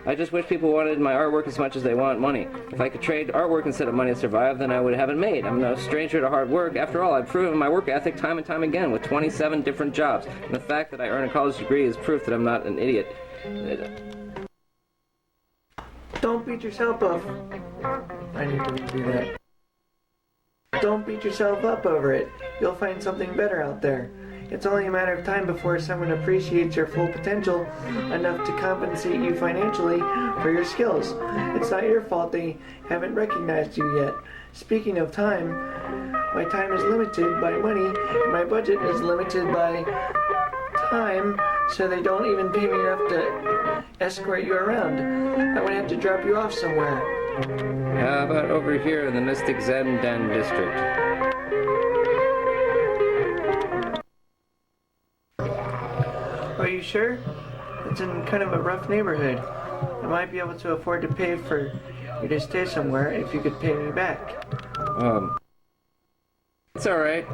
I just wish people wanted my artwork as much as they want money. If I could trade artwork instead of money to survive, then I would have it made. I'm no stranger to hard work. After all, I've proven my work ethic time and time again with 27 different jobs. And the fact that I earn a college degree is proof that I'm not an idiot. Don't beat yourself up. I need to do that. Don't beat yourself up over it. You'll find something better out there. It's only a matter of time before someone appreciates your full potential enough to compensate you financially for your skills. It's not your fault they haven't recognized you yet. Speaking of time, my time is limited by money, and my budget is limited by time, so they don't even pay me enough to escort you around. I would have to drop you off somewhere. How about over here in the Mystic Zen Den district? Are you sure? It's in kind of a rough neighborhood. I might be able to afford to pay for you to stay somewhere if you could pay me back. It's alright.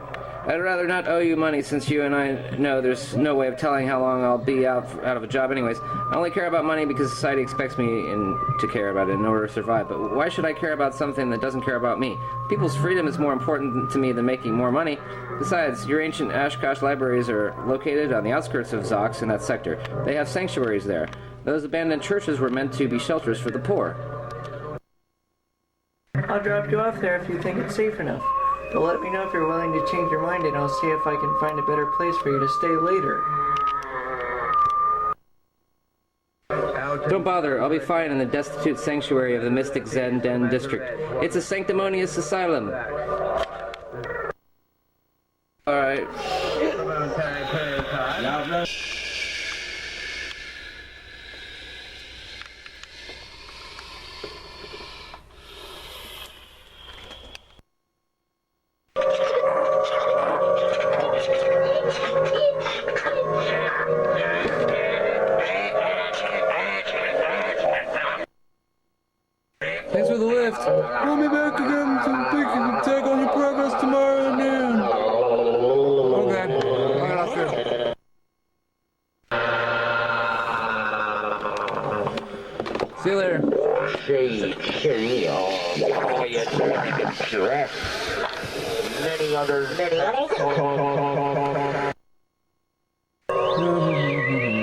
I'd rather not owe you money since you and I know there's no way of telling how long I'll be out of a job anyways. I only care about money because society expects me to care about it in order to survive. But why should I care about something that doesn't care about me? People's freedom is more important to me than making more money. Besides, your ancient Oshkosh libraries are located on the outskirts of Zox in that sector. They have sanctuaries there. Those abandoned churches were meant to be shelters for the poor. I'll drop you off there if you think it's safe enough. But let me know if you're willing to change your mind and I'll see if I can find a better place for you to stay later. Don't bother, I'll be fine in the destitute sanctuary of the Mystic Zen Den district. It's a sanctimonious asylum. Alright. Thanks for the lift. Call me back again so we can check on your progress tomorrow at noon. Okay. I'll get off here. See you later. Many others.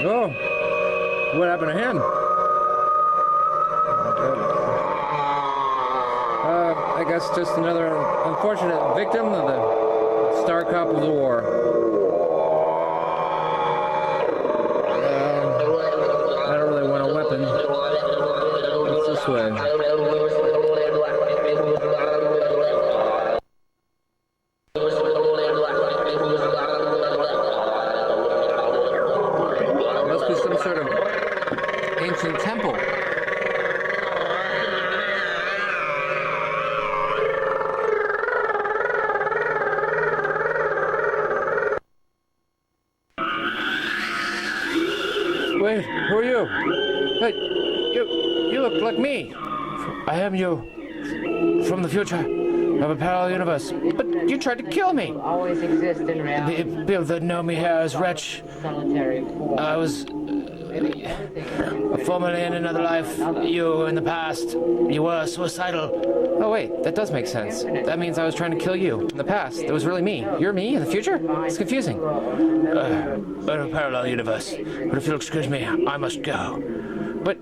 Oh, what happened to him? I guess just another unfortunate victim of the star cop of the war. I don't really want a weapon. It's this way. Must be some sort of ancient temple. Wait, who are you? Hey, you look like me. I am you. From the future of a parallel universe. But you tried to kill me. Always exist in reality. People that know me here as Wretch. Solitary form. I was formerly in another life. You in the past. You were suicidal. Oh wait, that does make sense. That means I was trying to kill you in the past. It was really me. You're me in the future? It's confusing. In a parallel universe. But if you'll excuse me, I must go. But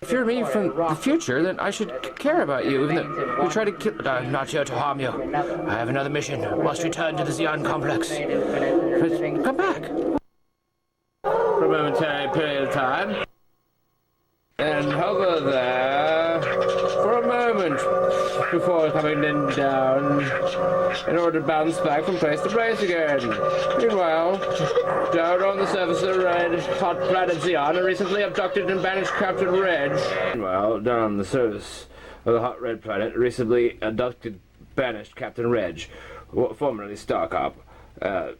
if you're me from the future, then I should care about you, even though you try to kill. I'm not here to harm you. I have another mission. Must return to the Zeon complex. But come back. For a momentary period of time. And hover there for a moment before coming down in order to bounce back from place to place again. Meanwhile, down on the surface of the red hot planet Zeon, a recently abducted and banished Captain Reg. Meanwhile, down on the surface of the hot red planet, a recently abducted, banished Captain Reg, formerly Star Cop.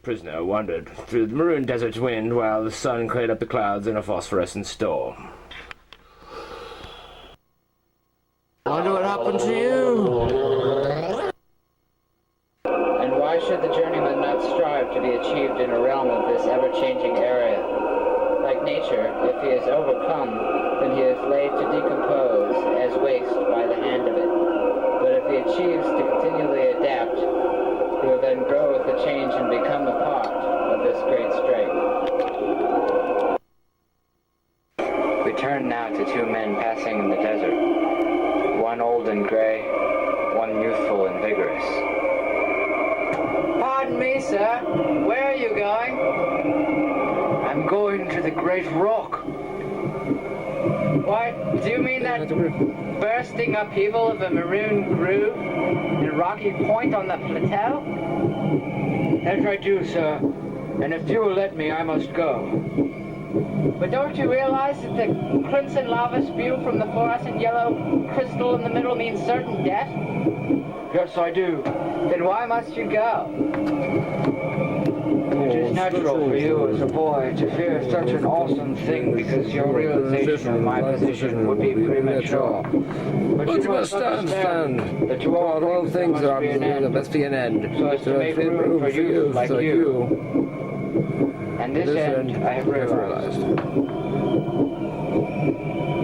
Prisoner wandered through the maroon desert wind while the sun cleared up the clouds in a phosphorescent storm. Wonder what happened to you? And why should the journeyman not strive to be achieved in a realm of this ever-changing area? Like nature, if he is overcome, then he is laid to decompose as waste by the hand of it. But if he achieves to continually adapt, he will then grow with the change and become a part of this great strength. We turn now to two men passing in the desert. One old and gray, one youthful and vigorous. Pardon me, sir. Where are you going? I'm going to the Great Rock. What? Do you mean that bursting upheaval of a maroon groove in Rocky Point on the plateau? That I do, sir. And if you will let me, I must go. But don't you realize that the crimson lava spew from the fluorescent yellow crystal in the middle means certain death? Yes, I do. Then why must you go? It is natural for you as a boy to fear such an awesome thing because your realization of my position would be premature. But you must understand that to all things there must be an end. So as to make room for youth like you. And this end I have realized.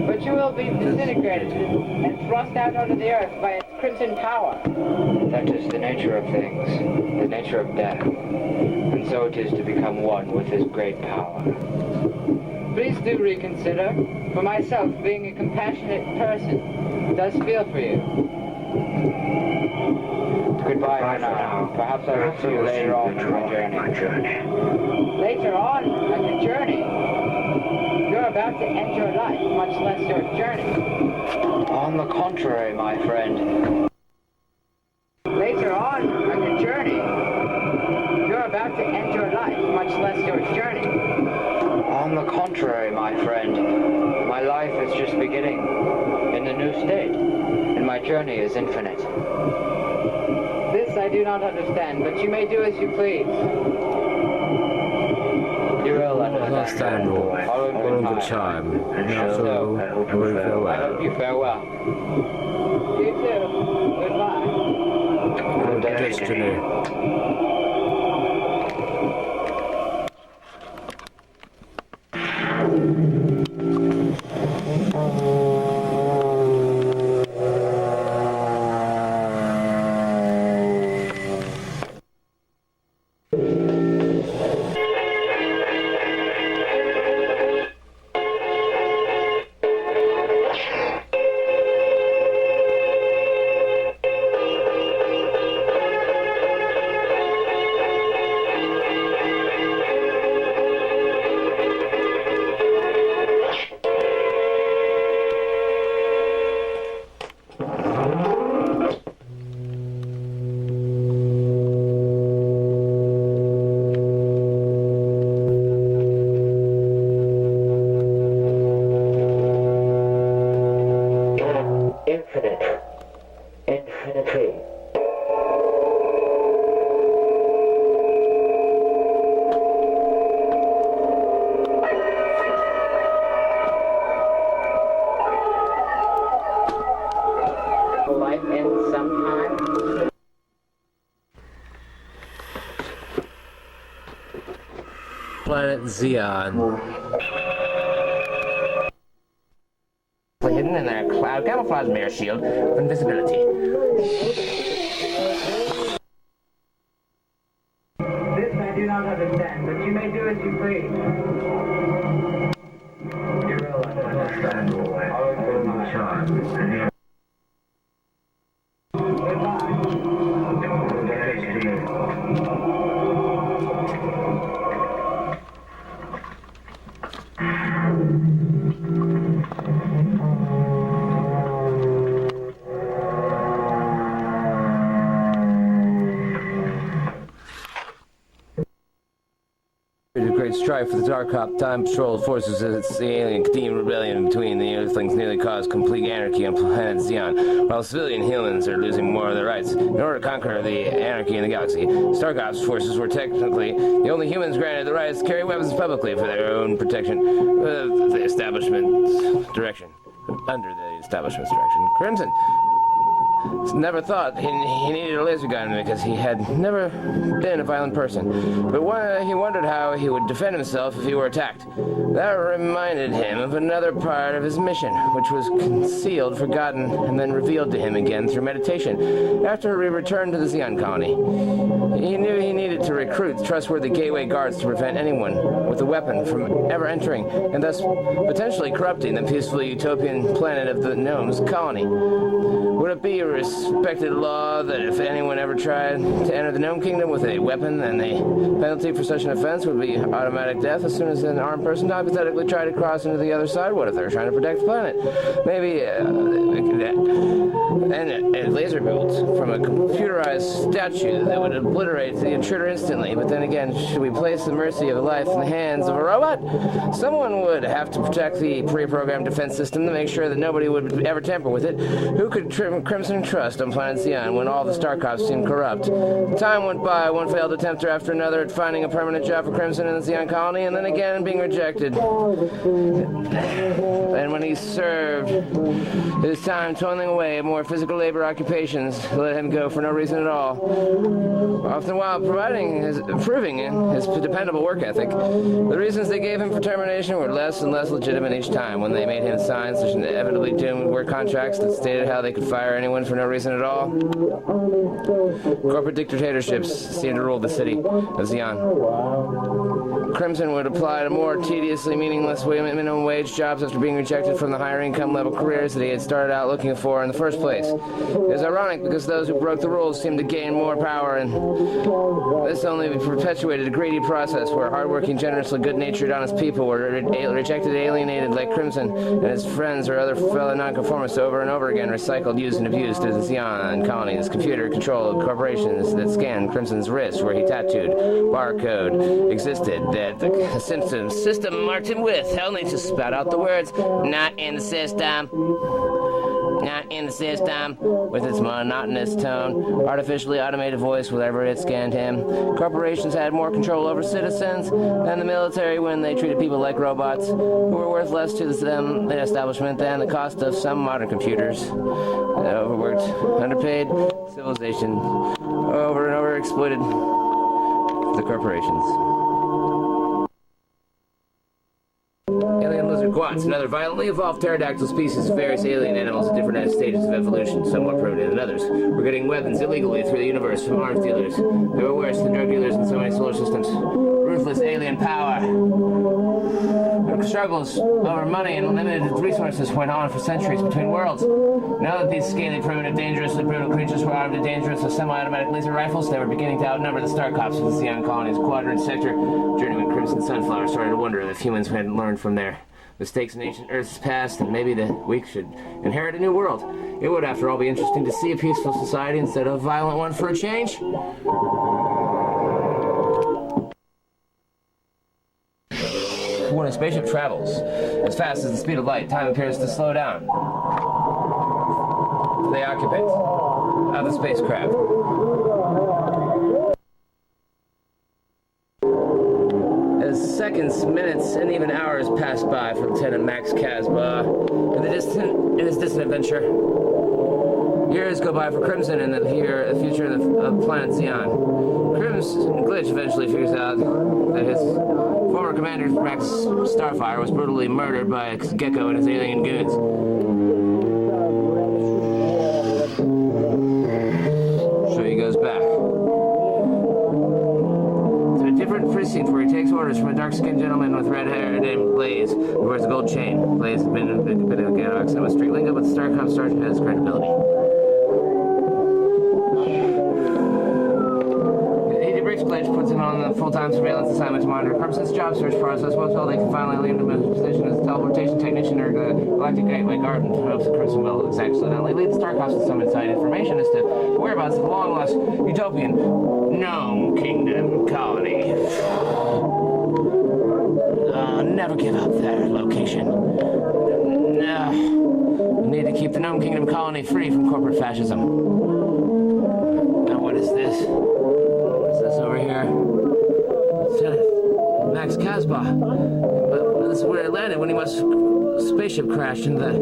But you will be disintegrated and thrust out onto the earth by its crimson power. That is the nature of things, the nature of death. And so it is to become one with his great power. Please do reconsider. For myself, being a compassionate person, It does feel for you. Goodbye for now. Perhaps I will see you later on in my journey. Later on your journey? You're about to end your life, much less your journey. On the contrary, my friend. Later on your journey? You're about to end your life, much less your journey. On the contrary, my friend. My life is just beginning in the new state, and my journey is infinite. This I do not understand, but you may do as you please. You will understand. All the charm. And so, I hope you farewell. I hope you farewell. You too. Goodbye. Good destiny. Infinity. Life ends sometime. Planet Zeon. Hidden in a cloud camouflage mirror shield for invisibility. This I do not understand, but you may do as you please. You will understand. All for my charm. Great strife for the Dark Hop Time Patrol forces as the alien Kadeem rebellion between the Earthlings nearly caused complete anarchy on planet Zeon, while civilian humans are losing more of their rights. In order to conquer the anarchy in the galaxy, Starkov's forces were technically the only humans granted the rights to carry weapons publicly for their own protection. The establishment's direction. Under the establishment's direction. Crimson never thought he needed a laser gun because he had never been a violent person. But he wondered how he would defend himself if he were attacked. That reminded him of another part of his mission, which was concealed, forgotten, and then revealed to him again through meditation. After he returned to the Zeon Colony, he knew he needed to recruit trustworthy gateway guards to prevent anyone with a weapon from ever entering, and thus potentially corrupting the peaceful utopian planet of the Gnomes Colony. Would it be a respected law that if anyone ever tried to enter the Gnome Kingdom with a weapon, then the penalty for such an offense would be automatic death as soon as an armed person hypothetically tried to cross into the other side? What if they're trying to protect the planet? Maybe and laser bolts from a computerized statue that would obliterate the intruder instantly. But then again, should we place the mercy of life in the hands of a robot? Someone would have to protect the pre-programmed defense system to make sure that nobody would ever tamper with it. Who could Crimson trust on planet Zeon when all the Starkovs seemed corrupt? Time went by, one failed attempt after another at finding a permanent job for Crimson in the Zeon Colony, and then again being rejected. And when he served his time toiling away at more physical labor occupations, let him go for no reason at all. Often while proving his dependable work ethic, the reasons they gave him for termination were less and less legitimate each time when they made him sign such inevitably doomed work contracts that stated how they could fire hire anyone for no reason at all. Corporate dictatorships seem to rule the city of Zeon. Crimson would apply to more tediously meaningless minimum wage jobs after being rejected from the higher income level careers that he had started out looking for in the first place. It was ironic because those who broke the rules seemed to gain more power, and this only perpetuated a greedy process where hardworking, generously good-natured, honest people were rejected, alienated like Crimson and his friends or other fellow nonconformists over and over again, recycled, used, and abused through the Zeon Colony, this computer-controlled corporations that scanned Crimson's wrist where he tattooed barcode existed that the system marked him with, only to spout out the words, "Not in the system. Not in the system," with its monotonous tone, artificially automated voice wherever it scanned him. Corporations had more control over citizens than the military when they treated people like robots who were worth less to the establishment than the cost of some modern computers. Overworked, underpaid civilization, over and over exploited the corporations. Alien lizard guats, another violently evolved pterodactyl species of various alien animals at different stages of evolution, some more primitive than others, were getting weapons illegally through the universe from arms dealers. They were worse than drug dealers in so many solar systems. Ruthless alien power. The struggles over money and limited resources went on for centuries between worlds. Now that these scaly, primitive, dangerously brutal creatures were armed and dangerous with semi-automatic laser rifles, they were beginning to outnumber the Star Cops of the Zeon Colony's Quadrant sector. Journeyman Crimson Sunflower started to wonder if humans hadn't learned from their mistakes in ancient Earth's past, and maybe the weak should inherit a new world. It would, after all, be interesting to see a peaceful society instead of a violent one for a change. When a spaceship travels as fast as the speed of light, time appears to slow down. The occupants of the spacecraft. As seconds, minutes, and even hours pass by for Lieutenant Max Casbah in his distant adventure. Years go by for Crimson in the future of planet Zeon. Crimson Glitch eventually figures out that his former commander, Max Starfire, was brutally murdered by Gecko and his alien goons. So he goes back to a different precinct where he takes orders from a dark-skinned gentleman with red hair named Blaze, who wears a gold chain. Blaze has been a bit of a ghetto accent with straight lingo, but the Starcom sergeant has credibility. Glitch puts him on the full-time surveillance assignment to monitor Crimson's job search process until they can finally leave him in his position as a teleportation technician or the Galactic Gateway Guard, and hopes that Crimson will accidentally lead the Star Cops with some inside information as to the whereabouts of the long-lost utopian Gnome Kingdom colony. Never give up their location. No. We need to keep the Gnome Kingdom colony free from corporate fascism. Now what is this? Over here. Lieutenant Max Casbah. But this is where it landed when spaceship crashed into that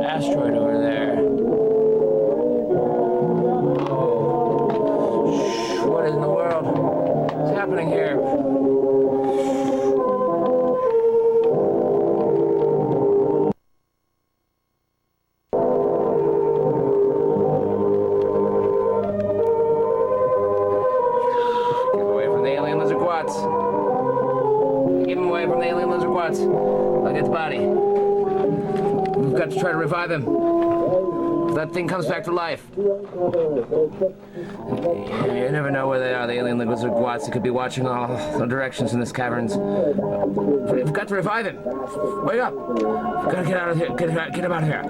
asteroid over there. What in the world is happening here? Look at the body. We've got to try to revive him. If that thing comes back to life. You never know where they are, the alien lizard guats. They could be watching all the directions in this caverns. We've got to revive him. Wake up. We've got to get out of here. Get him out of here.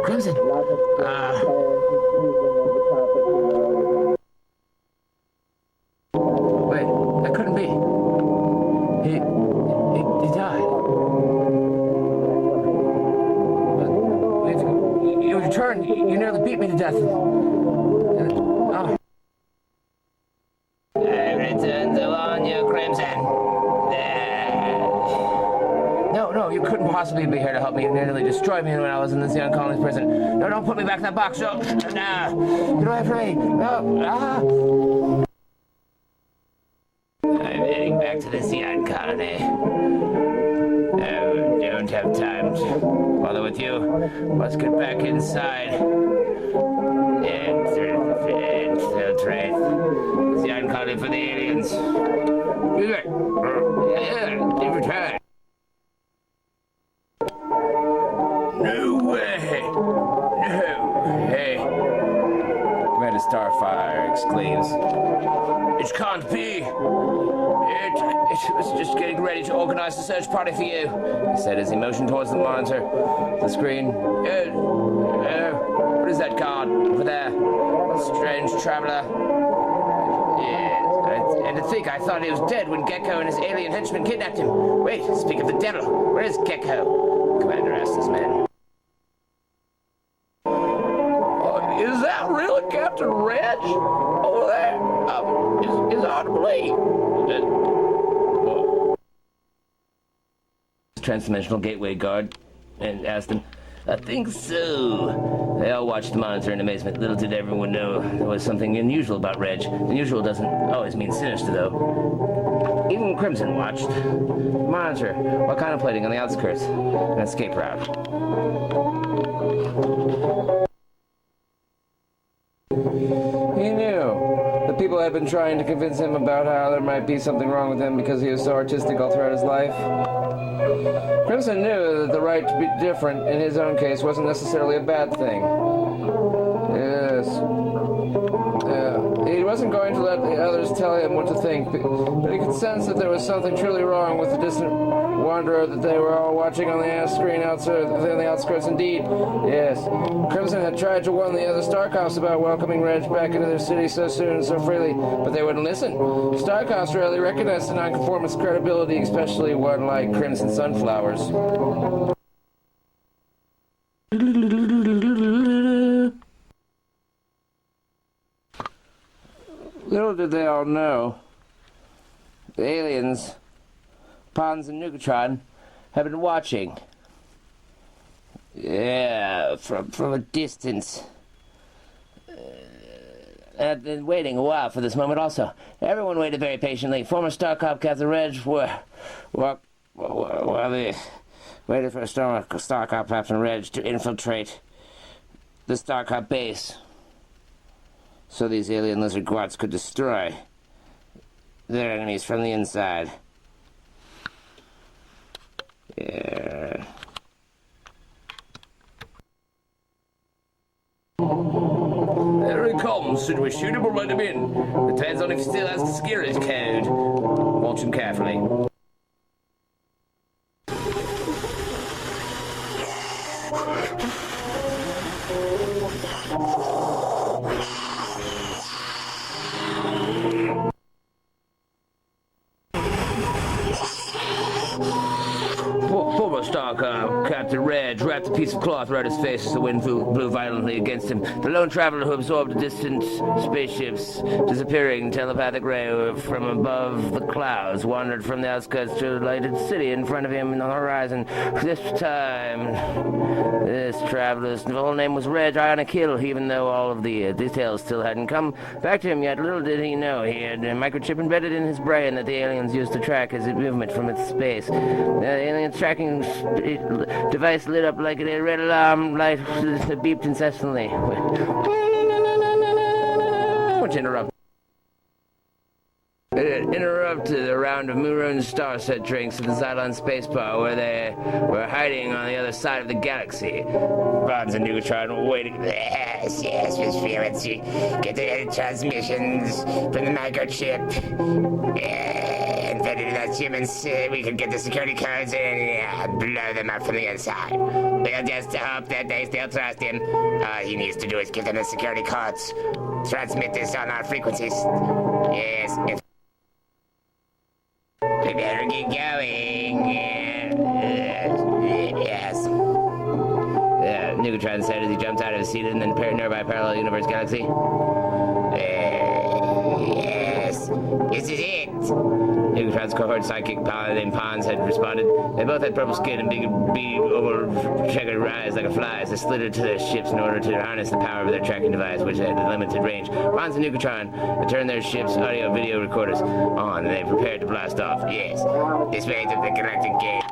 Crimson. You nearly beat me to death. Oh. I return to warn you, Crimson. No, you couldn't possibly be here to help me. You nearly destroyed me when I was in the Zeon Colony's prison. No, don't put me back in that box. No. Get away from me. No. I'm heading back to the Zeon Colony. have time to bother with you. Let's get back inside. Infiltrate. Zeon Colony for the aliens. Infiltrate. No way! No way! Commander Starfire exclaims. It can't be! It was just getting ready to organize a search party for you, he said as he motioned towards the monitor. The screen. What is that guard over there? A strange traveler. Yeah, and to think I thought he was dead when Gecko and his alien henchmen kidnapped him. Wait, speak of the devil. Where is Gecko? The commander asked his men. Is that really Captain Reg? Over there? Is hard to believe. Transdimensional gateway guard and asked him, I think so. They all watched the monitor in amazement. Little did everyone know there was something unusual about Reg. Unusual doesn't always mean sinister, though. Even Crimson watched. The monitor, while contemplating on the outskirts, an escape route. He knew. The people had been trying to convince him about how there might be something wrong with him because he was so artistic all throughout his life. Crimson knew that the right to be different in his own case wasn't necessarily a bad thing. Yes. He wasn't going to let the others tell him what to think, but he could sense that there was something truly wrong with the distant wanderer that they were all watching on the screen outside on the outskirts. Indeed, yes. Crimson had tried to warn the other Starcops about welcoming Reg back into their city so soon and so freely, but they wouldn't listen. Starcops rarely recognized the nonconformist's credibility, especially one like Crimson Sunflowers. Little did they all know, the aliens, Pons and Nugatron, have been watching. Yeah, from a distance. I've been waiting a while for this moment also. Everyone waited very patiently. Former Starcop Captain Reg while they waited for Starcop Captain Reg to infiltrate the Starcop base, so these alien lizard gwats could destroy their enemies from the inside. Yeah. There he comes. Should we shoot him or let him in? Depends on if he still has the security code. Watch him carefully. Captain Reg wrapped a piece of cloth around his face as the wind blew violently against him. The lone traveler who absorbed distant spaceships, disappearing telepathic ray from above the clouds, wandered from the outskirts to the lighted city in front of him on the horizon. This time, this traveler's whole name was Reg Ionic Hill, even though all of the details still hadn't come back to him yet. Little did he know he had a microchip embedded in his brain that the aliens used to track his movement from its space. The alien's tracking device lit up like a red alarm light that beeped incessantly. Which interrupted a round of Moon Starset drinks at the Xylon space bar where they were hiding on the other side of the galaxy. Bonds and Neutron were waiting. Yes, Miss Felix, you get the transmissions from the microchip. And fed into those humans, we could get the security codes and blow them up from the inside. We'll just hope that they still trust him. All he needs to do is give them the security codes. Transmit this on our frequencies. Yes, we better get going. Yes. Nugatron said as he jumped out of his seat in the nearby parallel universe galaxy. Yes, this is it. Nugatron's cohort sidekick named Pons had responded. They both had purple skin and big over-checkered eyes like a fly as they slid to their ships in order to harness the power of their tracking device, which had a limited range. Pons and Nugatron had turned their ship's audio-video recorders on, and they prepared to blast off. Yes, this way to the galactic gate.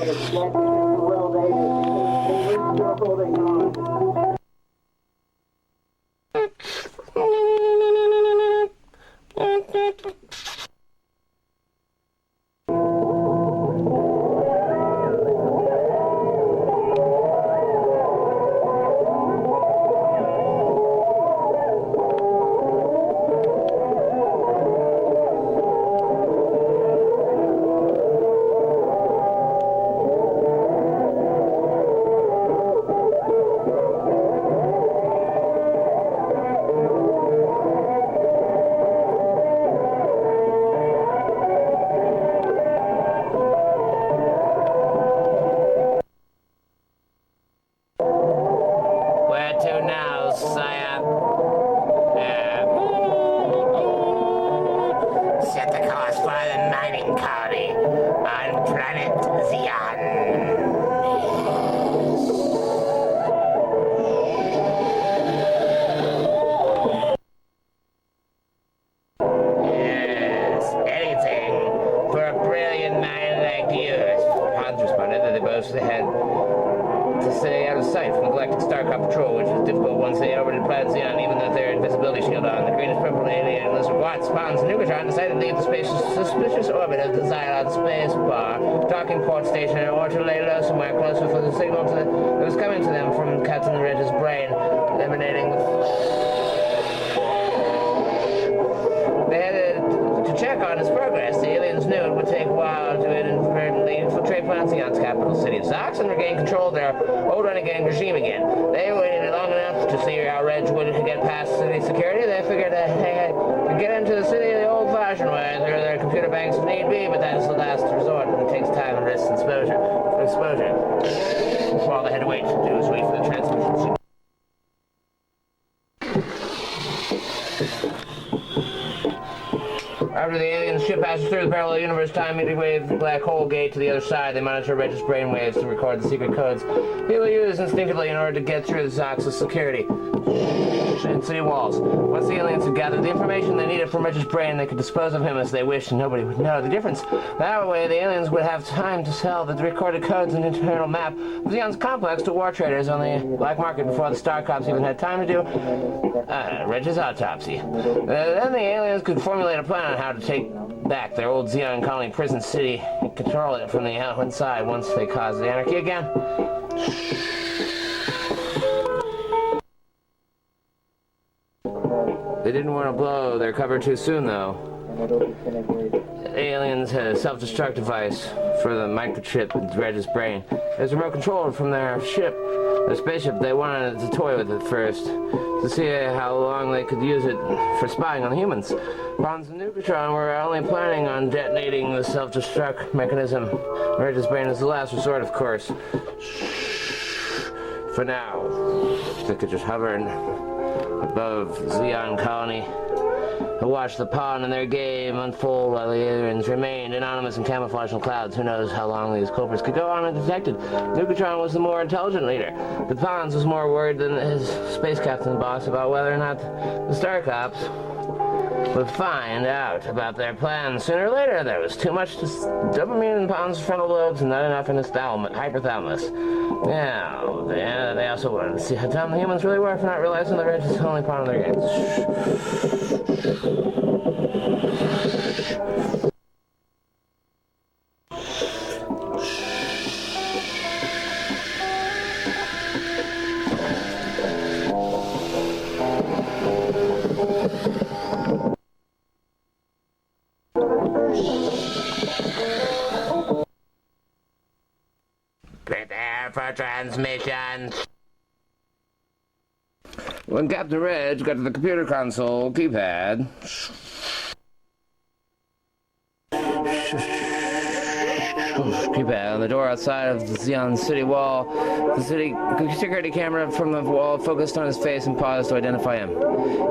but it's just well they still holding on. Set the course for the mining colony on planet Zeon. Yes, anything for a brilliant mind like yours. Hans responded that they both had to stay out of sight from the Galactic Starcop Patrol, which was difficult once they orbited planet Zeon, even with their invisibility shield on. The greenish purple alien lizard Watts, Pons, and Nugatron decided to leave the suspicious orbit of the Xylon space bar, docking port station, or to lay low somewhere closer for the signal that was coming to them from Captain Reg's brain, emanating. They had to check on his progress. The aliens knew it would take a while to inadvertently infiltrate Planet Zeon's capital city of Zox and regain control of their old renegade regime again. They waited long enough to see how Reg would get past city security. They figured they could get into the city the old-fashioned way through their computer banks if need be, but that's the last resort, and it takes time and risks exposure. All they had to wait to do was wait for the transmission signal. After the alien ship passes through the parallel universe time meeting wave black hole gate to the other side, they monitor Reg's brainwaves to record the secret codes people use instinctively in order to get through the Zox's security and city walls. Once the aliens had gathered the information they needed from Reg's brain, they could dispose of him as they wished and nobody would know the difference. That way, the aliens would have time to sell the recorded codes and internal map of Zeon's complex to war traders on the black market before the Star Cops even had time to do Reg's autopsy. Then the aliens could formulate a plan on how to take back their old Zeon Colony prison city and control it from the inside once they caused the anarchy again. They didn't want to blow their cover too soon, though. The aliens had a self-destruct device for the microchip in Reg's brain. It was remote controlled from their ship, their spaceship. They wanted to toy with it first, to see how long they could use it for spying on the humans. Pons and Nugatron were only planning on detonating the self-destruct mechanism. Reg's brain is the last resort, of course. For now, they could just hover above Zeon Colony to watch the pawn in their game unfold while the aliens remained anonymous and camouflaged in clouds. Who knows how long these culprits could go on undetected. Nugatron was the more intelligent leader. The Pons was more worried than his space captain boss about whether or not the Star Cops would find out about their plans sooner or later. There was too much dopamine in Pons' frontal lobes and not enough in his hypothalamus. Yeah, they also wanted to see how dumb the humans really were for not realizing the Reg is the only pawn in their games. Prepare for transmission. When Captain Reg got to the computer console keypad, on the door outside of the Zeon city wall, the city security camera from the wall focused on his face and paused to identify him.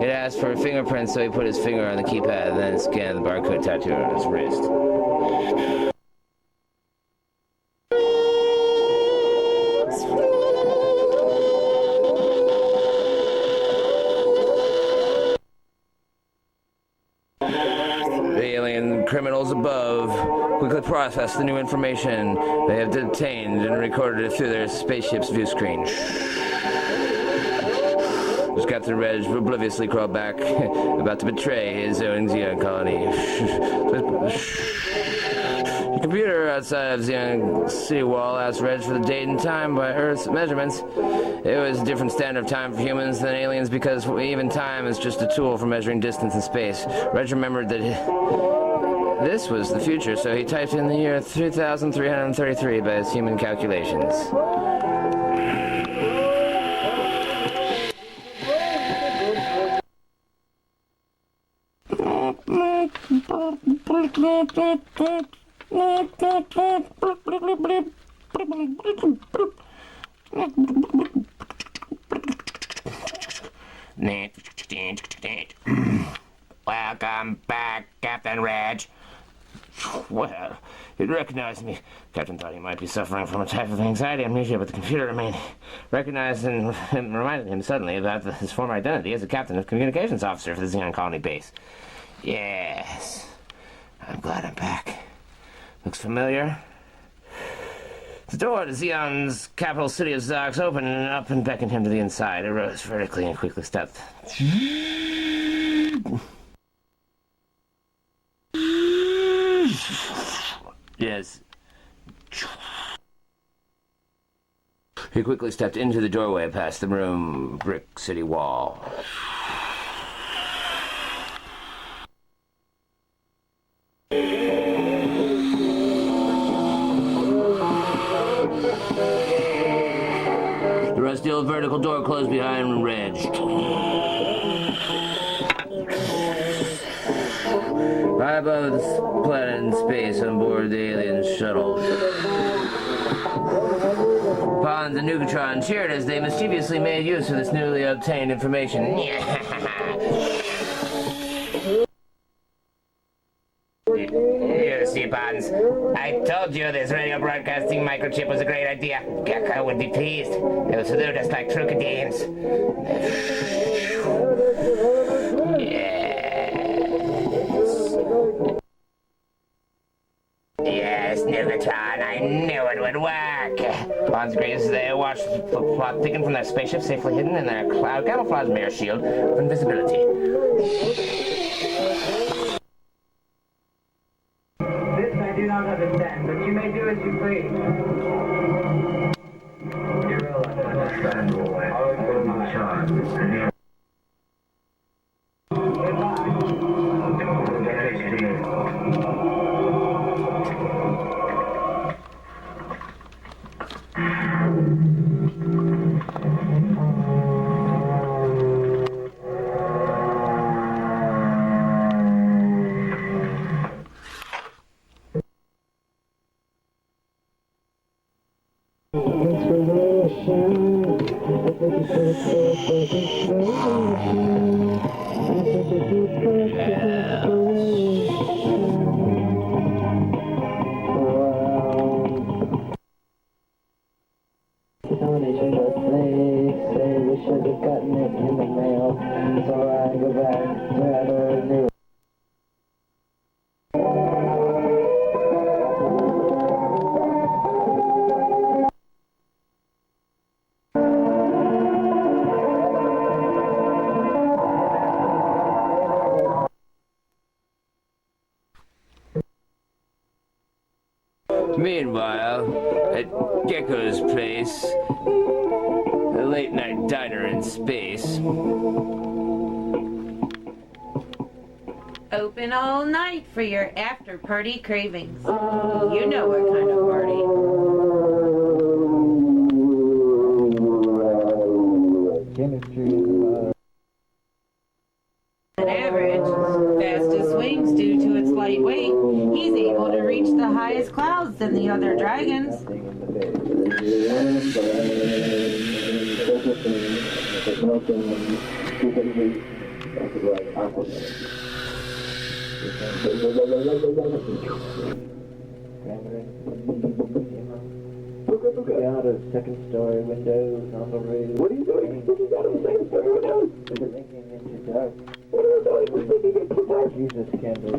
It asked for a fingerprint, so he put his finger on the keypad and then scanned the barcode tattoo on his wrist. Criminals above quickly process the new information they have obtained and recorded it through their spaceship's view screen. As Captain Reg obliviously crawled back, about to betray his own Zeon Colony. The computer outside of Zeon City Wall asked Reg for the date and time by Earth's measurements. It was a different standard of time for humans than aliens because even time is just a tool for measuring distance and space. Reg remembered that this was the future, so he typed in the year 3333 by his human calculations. Welcome back, Captain Reg. Well, it recognized me. Captain thought he might be suffering from a type of anxiety amnesia, but the computer recognized and reminded him suddenly about his former identity as a captain of communications officer for the Zeon Colony base. Yes, I'm glad I'm back. Looks familiar. The door to Zeon's capital city of Zox opened up and beckoned him to the inside. It rose vertically and quickly stepped. Yes. He quickly stepped into the doorway past the room brick city wall. The rusty old vertical door closed behind Reg. High above the planet in space on board the alien shuttle. Pons and Nukatron cheered as they mischievously made use of this newly obtained information. You see, Pons, I told you this radio broadcasting microchip was a great idea. Gecko would be pleased. He'll salute us like Trucadines. Yes, Nugatron, I knew it would work. Pons agrees as they watched the plot thicken from their spaceship, safely hidden in their cloud camouflage mirror shield of invisibility. This I do not understand, but you may do as you please. You will understand why I will not charge. Meanwhile, at Gecko's place, a late-night diner in space. Open all night for your after-party cravings. You know what kind of party. On average, fastest swings due to its light weight, he's able to reach the highest clouds than the other dragons. Out of second-story windows on the roof. What are you doing? Looking out of second-story windows? We're linking into dark. Jesus, Campbell.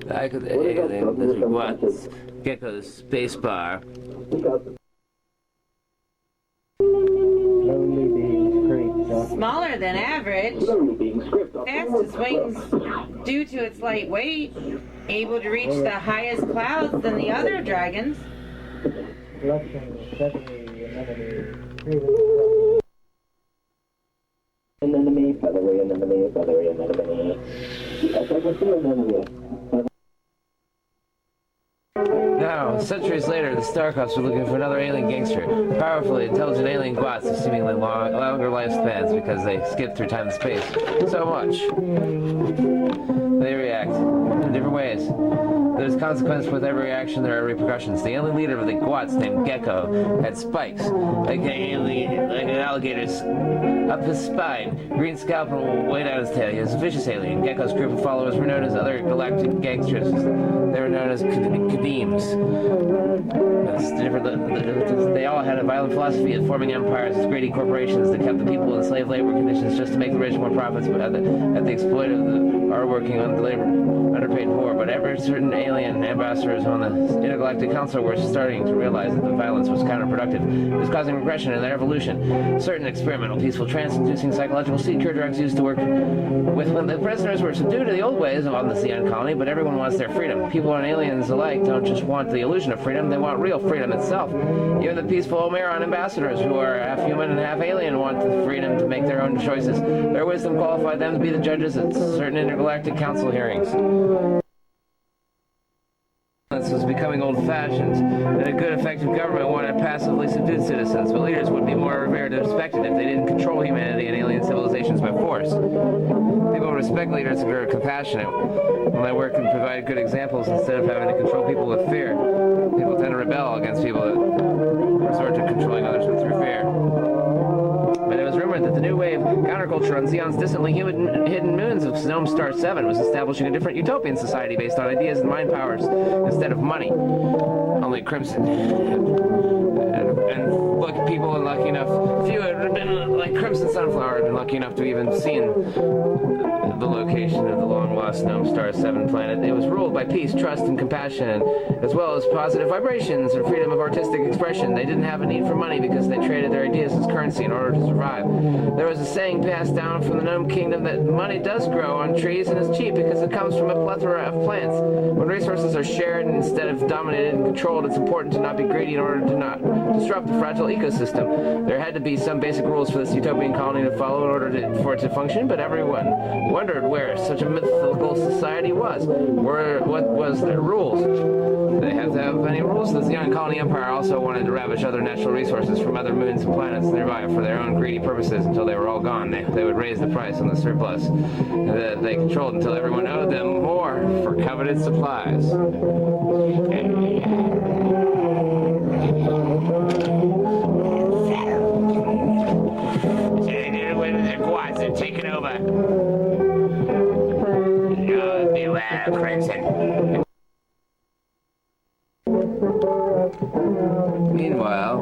Back of the alien lizard watts, Gecko's space bar. Smaller than average. Fastest wings due to its light weight. Able to reach the highest clouds than the other dragons. Now, centuries later, the Starcrops were looking for another alien gangster. Powerfully intelligent alien gwats with seemingly longer lifespans because they skip through time and space so much. They react in different ways. There's consequence with every action, there are repercussions. The alien leader of the gwats, named Gecko, had spikes, like an alligator's up his spine, green scalp and way down his tail. He was a vicious alien. Gecko's group of followers were known as other galactic gangsters. They were known as Kadeems. They all had a violent philosophy of forming empires as greedy corporations that kept the people in slave labor conditions just to make the rich more profits, but at the exploit of the hard-working, underpaid poor. But ever certain alien ambassadors on the Intergalactic Council were starting to realize that the violence was counterproductive. It was causing regression in their evolution. Certain experimental, peaceful, trance-inducing psychological seed cure drugs used to work with when the prisoners were subdued to the old ways on the Zeon Colony, but everyone wants their freedom. People and aliens alike don't just want the illusion of freedom, they want real freedom itself. Even the peaceful Omeron ambassadors, who are half human and half alien, want the freedom to make their own choices. Their wisdom qualified them to be the judges at certain Intergalactic Council hearings. This was becoming old-fashioned, and a good, effective government wanted passively subdued citizens, but leaders would be more revered and respected if they didn't control humanity and alien civilizations by force. People respect leaders who are compassionate when they work and provide good examples instead of having to control people with fear. People tend to rebel against people that resort to controlling others through fear. But it was rumored that the new wave counterculture on Zeon's distantly hidden moons of Gnome Star 7 was establishing a different utopian society based on ideas and mind powers instead of money. Only Crimson. And look, people are lucky enough, few had been, like Crimson Sunflower, had been lucky enough to even seen the location of the long-lost Gnome Star 7 planet. It was ruled by peace, trust, and compassion, as well as positive vibrations and freedom of artistic expression. They didn't have a need for money because they traded their ideas as currency in order to survive. There was a saying passed down from the Gnome Kingdom that money does grow on trees and is cheap because it comes from a plethora of plants. When resources are shared instead of dominated and controlled, it's important to not be greedy in order to not disrupt the fragile ecosystem. There had to be some basic rules for this utopian colony to follow in order for it to function, but everyone wondered where such a mythical society was. What was their rules? Did they have to have any rules? The Zeon Colony Empire also wanted to ravish other natural resources from other moons and planets nearby for their own greedy purposes until they were all gone. They would raise the price on the surplus that they controlled until everyone owed them more for coveted supplies. The quads are taking over. Beware, Crimson. Meanwhile,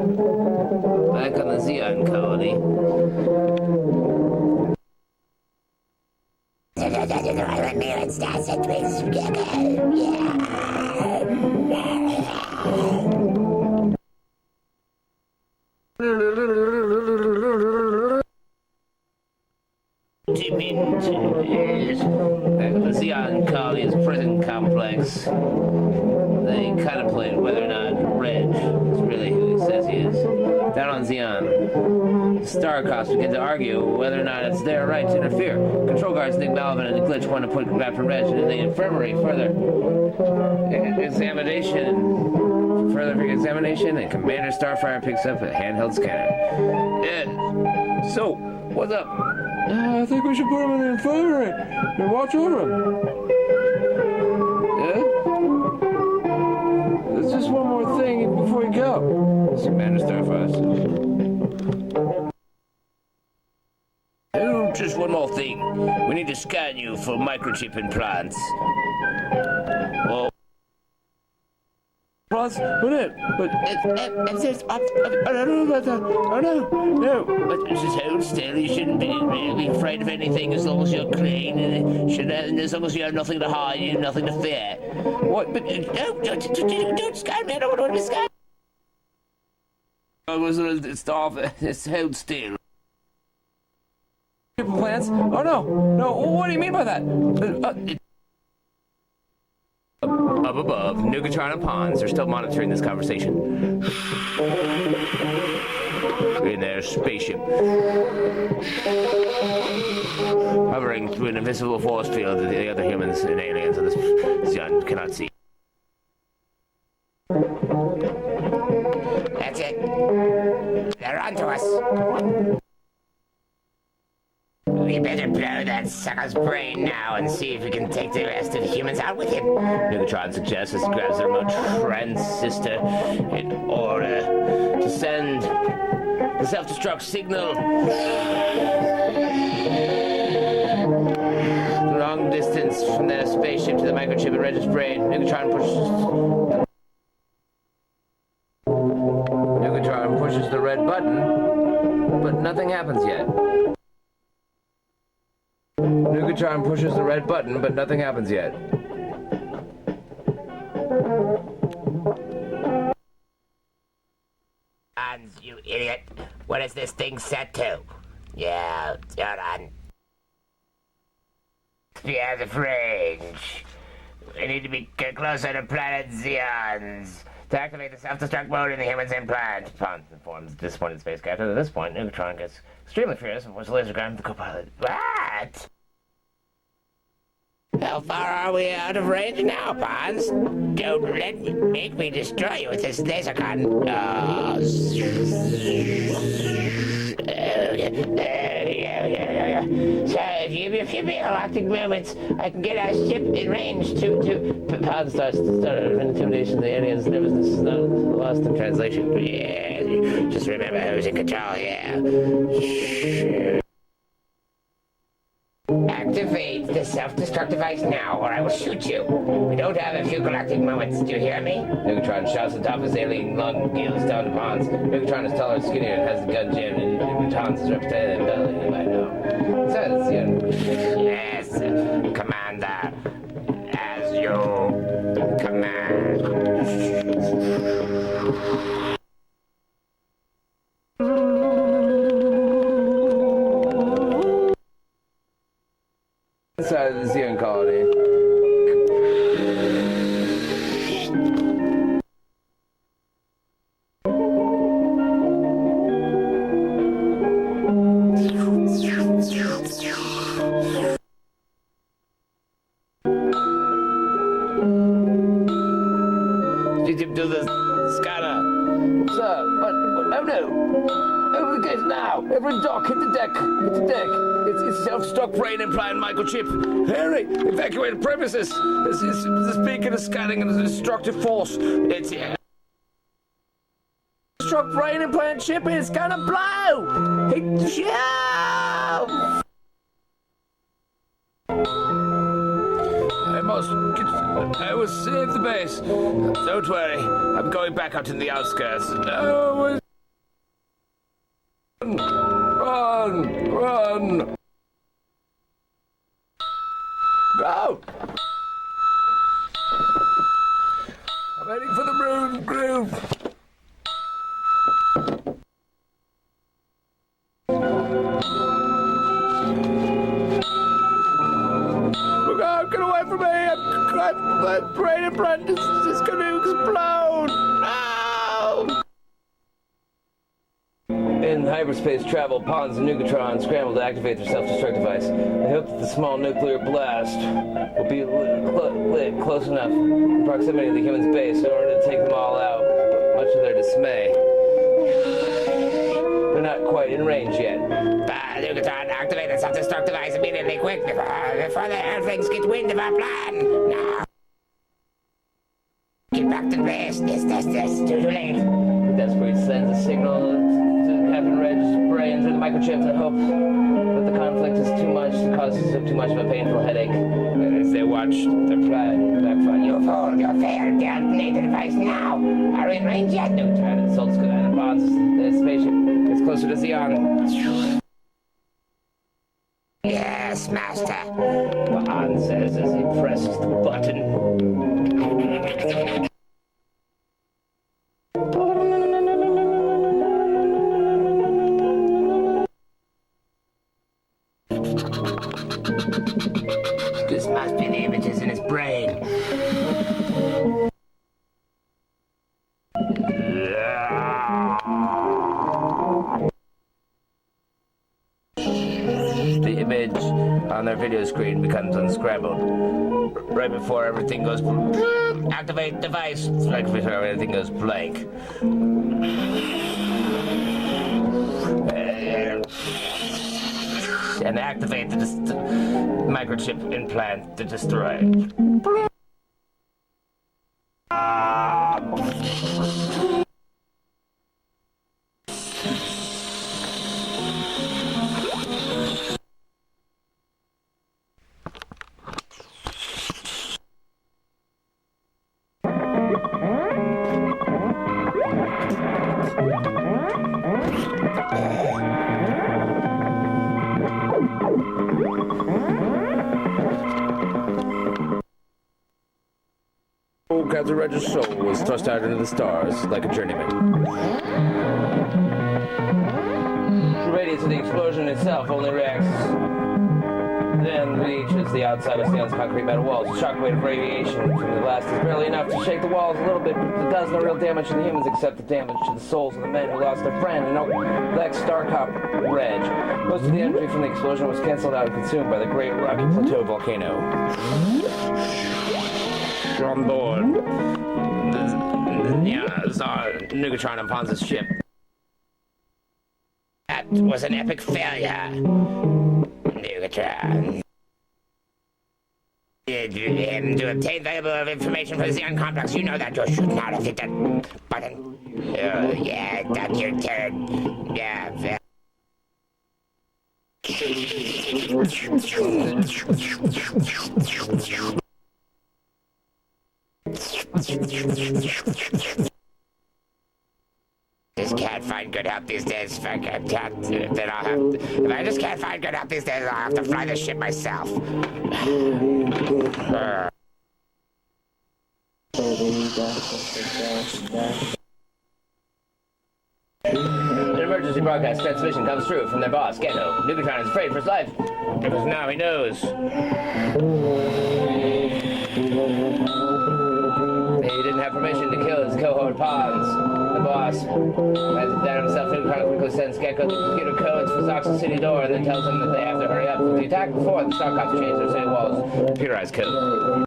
back on the Zeon Colony. The Zeon Colony's prison complex. They contemplate whether or not Reg is really who he says he is. Down on Zeon, Starcrops begin to argue whether or not it's their right to interfere. Control guards Nick Malvin and Glitch want to put Raptor Reg into the infirmary further examination, and Commander Starfire picks up a handheld scanner. Ed, so, what's up? I think we should put him in the infirmary and watch over him. Ed? There's just one more thing before we go. Commander Starfire. Oh, just one more thing. We need to scan you for microchip implants. Well, Plus, what it? But it's just, I don't know about that. Oh no. But just hold still. You shouldn't be afraid of anything as long as you're clean and as long as you have nothing to hide, you have nothing to fear. What? But don't scare me. I don't want to be scared. It's off. It's hold still. People plants? Oh no. What do you mean by that? Up above, Nugatron and Pons are still monitoring this conversation. In their spaceship. Hovering through an invisible force field that the other humans and aliens on this Zeon cannot see. That's it. They're onto us. We better blow that sucker's brain now and see if we can take the rest of the humans out with him. Nugatron suggests as he grabs the remote transistor in order to send the self-destruct signal long distance from their spaceship to the microchip in Reg's brain. Nugatron pushes the red button, but nothing happens yet. Nugatron pushes the red button, but nothing happens yet. Hans, you idiot. What is this thing set to? Yeah, hold on. Yeah, the fringe. We need to get closer to planet Zeons. To activate the self-destruct mode in the human's implant. Pons informs the disappointed space captain. At this point, Nugatron gets extremely furious and puts the laser gun to the co-pilot. What? How far are we out of range now, Pons? Don't make me destroy you with this laser gun. So if you give me a few galactic moments, I can get our ship in range to Pons starts intimidation. The alien's nervousness is not lost in translation. Yeah, just remember who's in control, yeah. Activate the self-destruct device now, or I will shoot you. We don't have a few galactic moments. Do you hear me? Nugatron shouts at the top of his alien lung, gills down to Pons. Nugatron is taller and skinnier and has the gun jammed in Pons' reputation belly by now. Says, Yes, Commander. As you command. Inside of the Zeon Colony. Do this scanner. Sir, what? Oh no! Over the gate now! Every dock, hit the deck! Hit the deck! It's self-destruct brain implant microchip! Hurry! Evacuate the premises! This beacon is scanning a destructive force! It's destruct brain implant chip and it's gonna blow! Hit the show! I will save the base. Don't worry, I'm going back out in the outskirts. No! Run! Go! I'm heading for the moon groove. Look out! Get away from me! My brain implant is going to explode! No! In hyperspace travel, Pons and Nugatron scramble to activate their self-destruct device. They hope that the small nuclear blast will be lit close enough in proximity to the human's base in order to take them all out, but much to their dismay. They're not quite in range yet. Nugatron, activate the self-destruct device immediately, quick, before the Earthlings get wind of our plan! No! Get back to the base, this, too late. The desperate sends a signal to Captain Reg's brain through the microchip to hope that the conflict is too much, the causes of too much of a painful headache. And as they watch their plan backfire, You fool, you failed. Detonate the device now. Are we in range yet? Neutron insults and bonds the spaceship. Gets closer to Zeon. Yes, Master. Bond says as he presses the button. This must be the images in his brain. The image on their video screen becomes unscrambled. Right before everything goes activate device. Right before everything goes blank. And activate the microchip implant to destroy it. Captain Register's soul was thrust out into the stars like a journeyman. The radius of the explosion itself only reacts, then reaches the outside of Zeon's concrete metal walls. The shockwave of radiation from the blast is barely enough to shake the walls a little bit, but it does no real damage to the humans except the damage to the souls of the men who lost their friend and elect Starcop Reg. Most of the energy from the explosion was canceled out and consumed by the Great Rocky Plateau volcano. On board. Nugatron and Ponza's ship. That was an epic failure. Nugatron. To obtain valuable information for the Zeon complex, you know that you should not have hit that button. Oh, yeah, that's your turn. Yeah, Just can't find good help these days. If I just can't find good help these days, I'll have to fly the ship myself. An emergency broadcast transmission comes through from their boss, Ghetto. Nugatron is afraid for his life. Because now he knows. He didn't have permission to kill his cohort Pons. The boss has done himself. Nugatron quickly sends Gecko the computer codes for Zox's city door and then tells him that they have to hurry up with the attack before the Starcops change their city walls. Computerized code.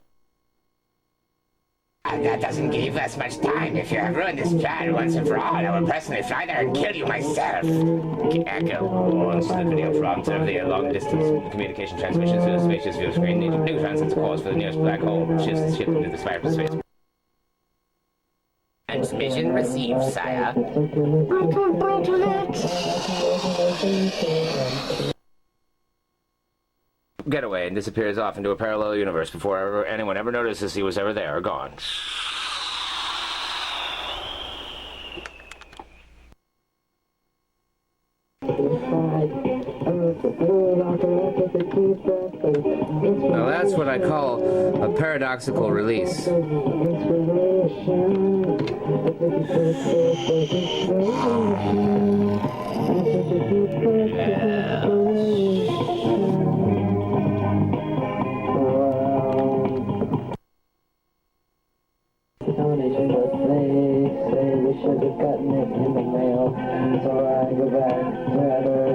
That doesn't give us much time. If you have ruined this plan once and for all, I will personally fly there and kill you myself. Echo launches the video prompt of the long-distance communication transmissions to the spacious view screen. Nugatron sends a course for the nearest black hole, shifts the ship into the cyberspace. Transmission received, sire. Getaway and disappears off into a parallel universe before anyone ever notices he was ever there or gone. Now that's what I call a paradoxical release. Should have gotten it in the mail, so I go back to other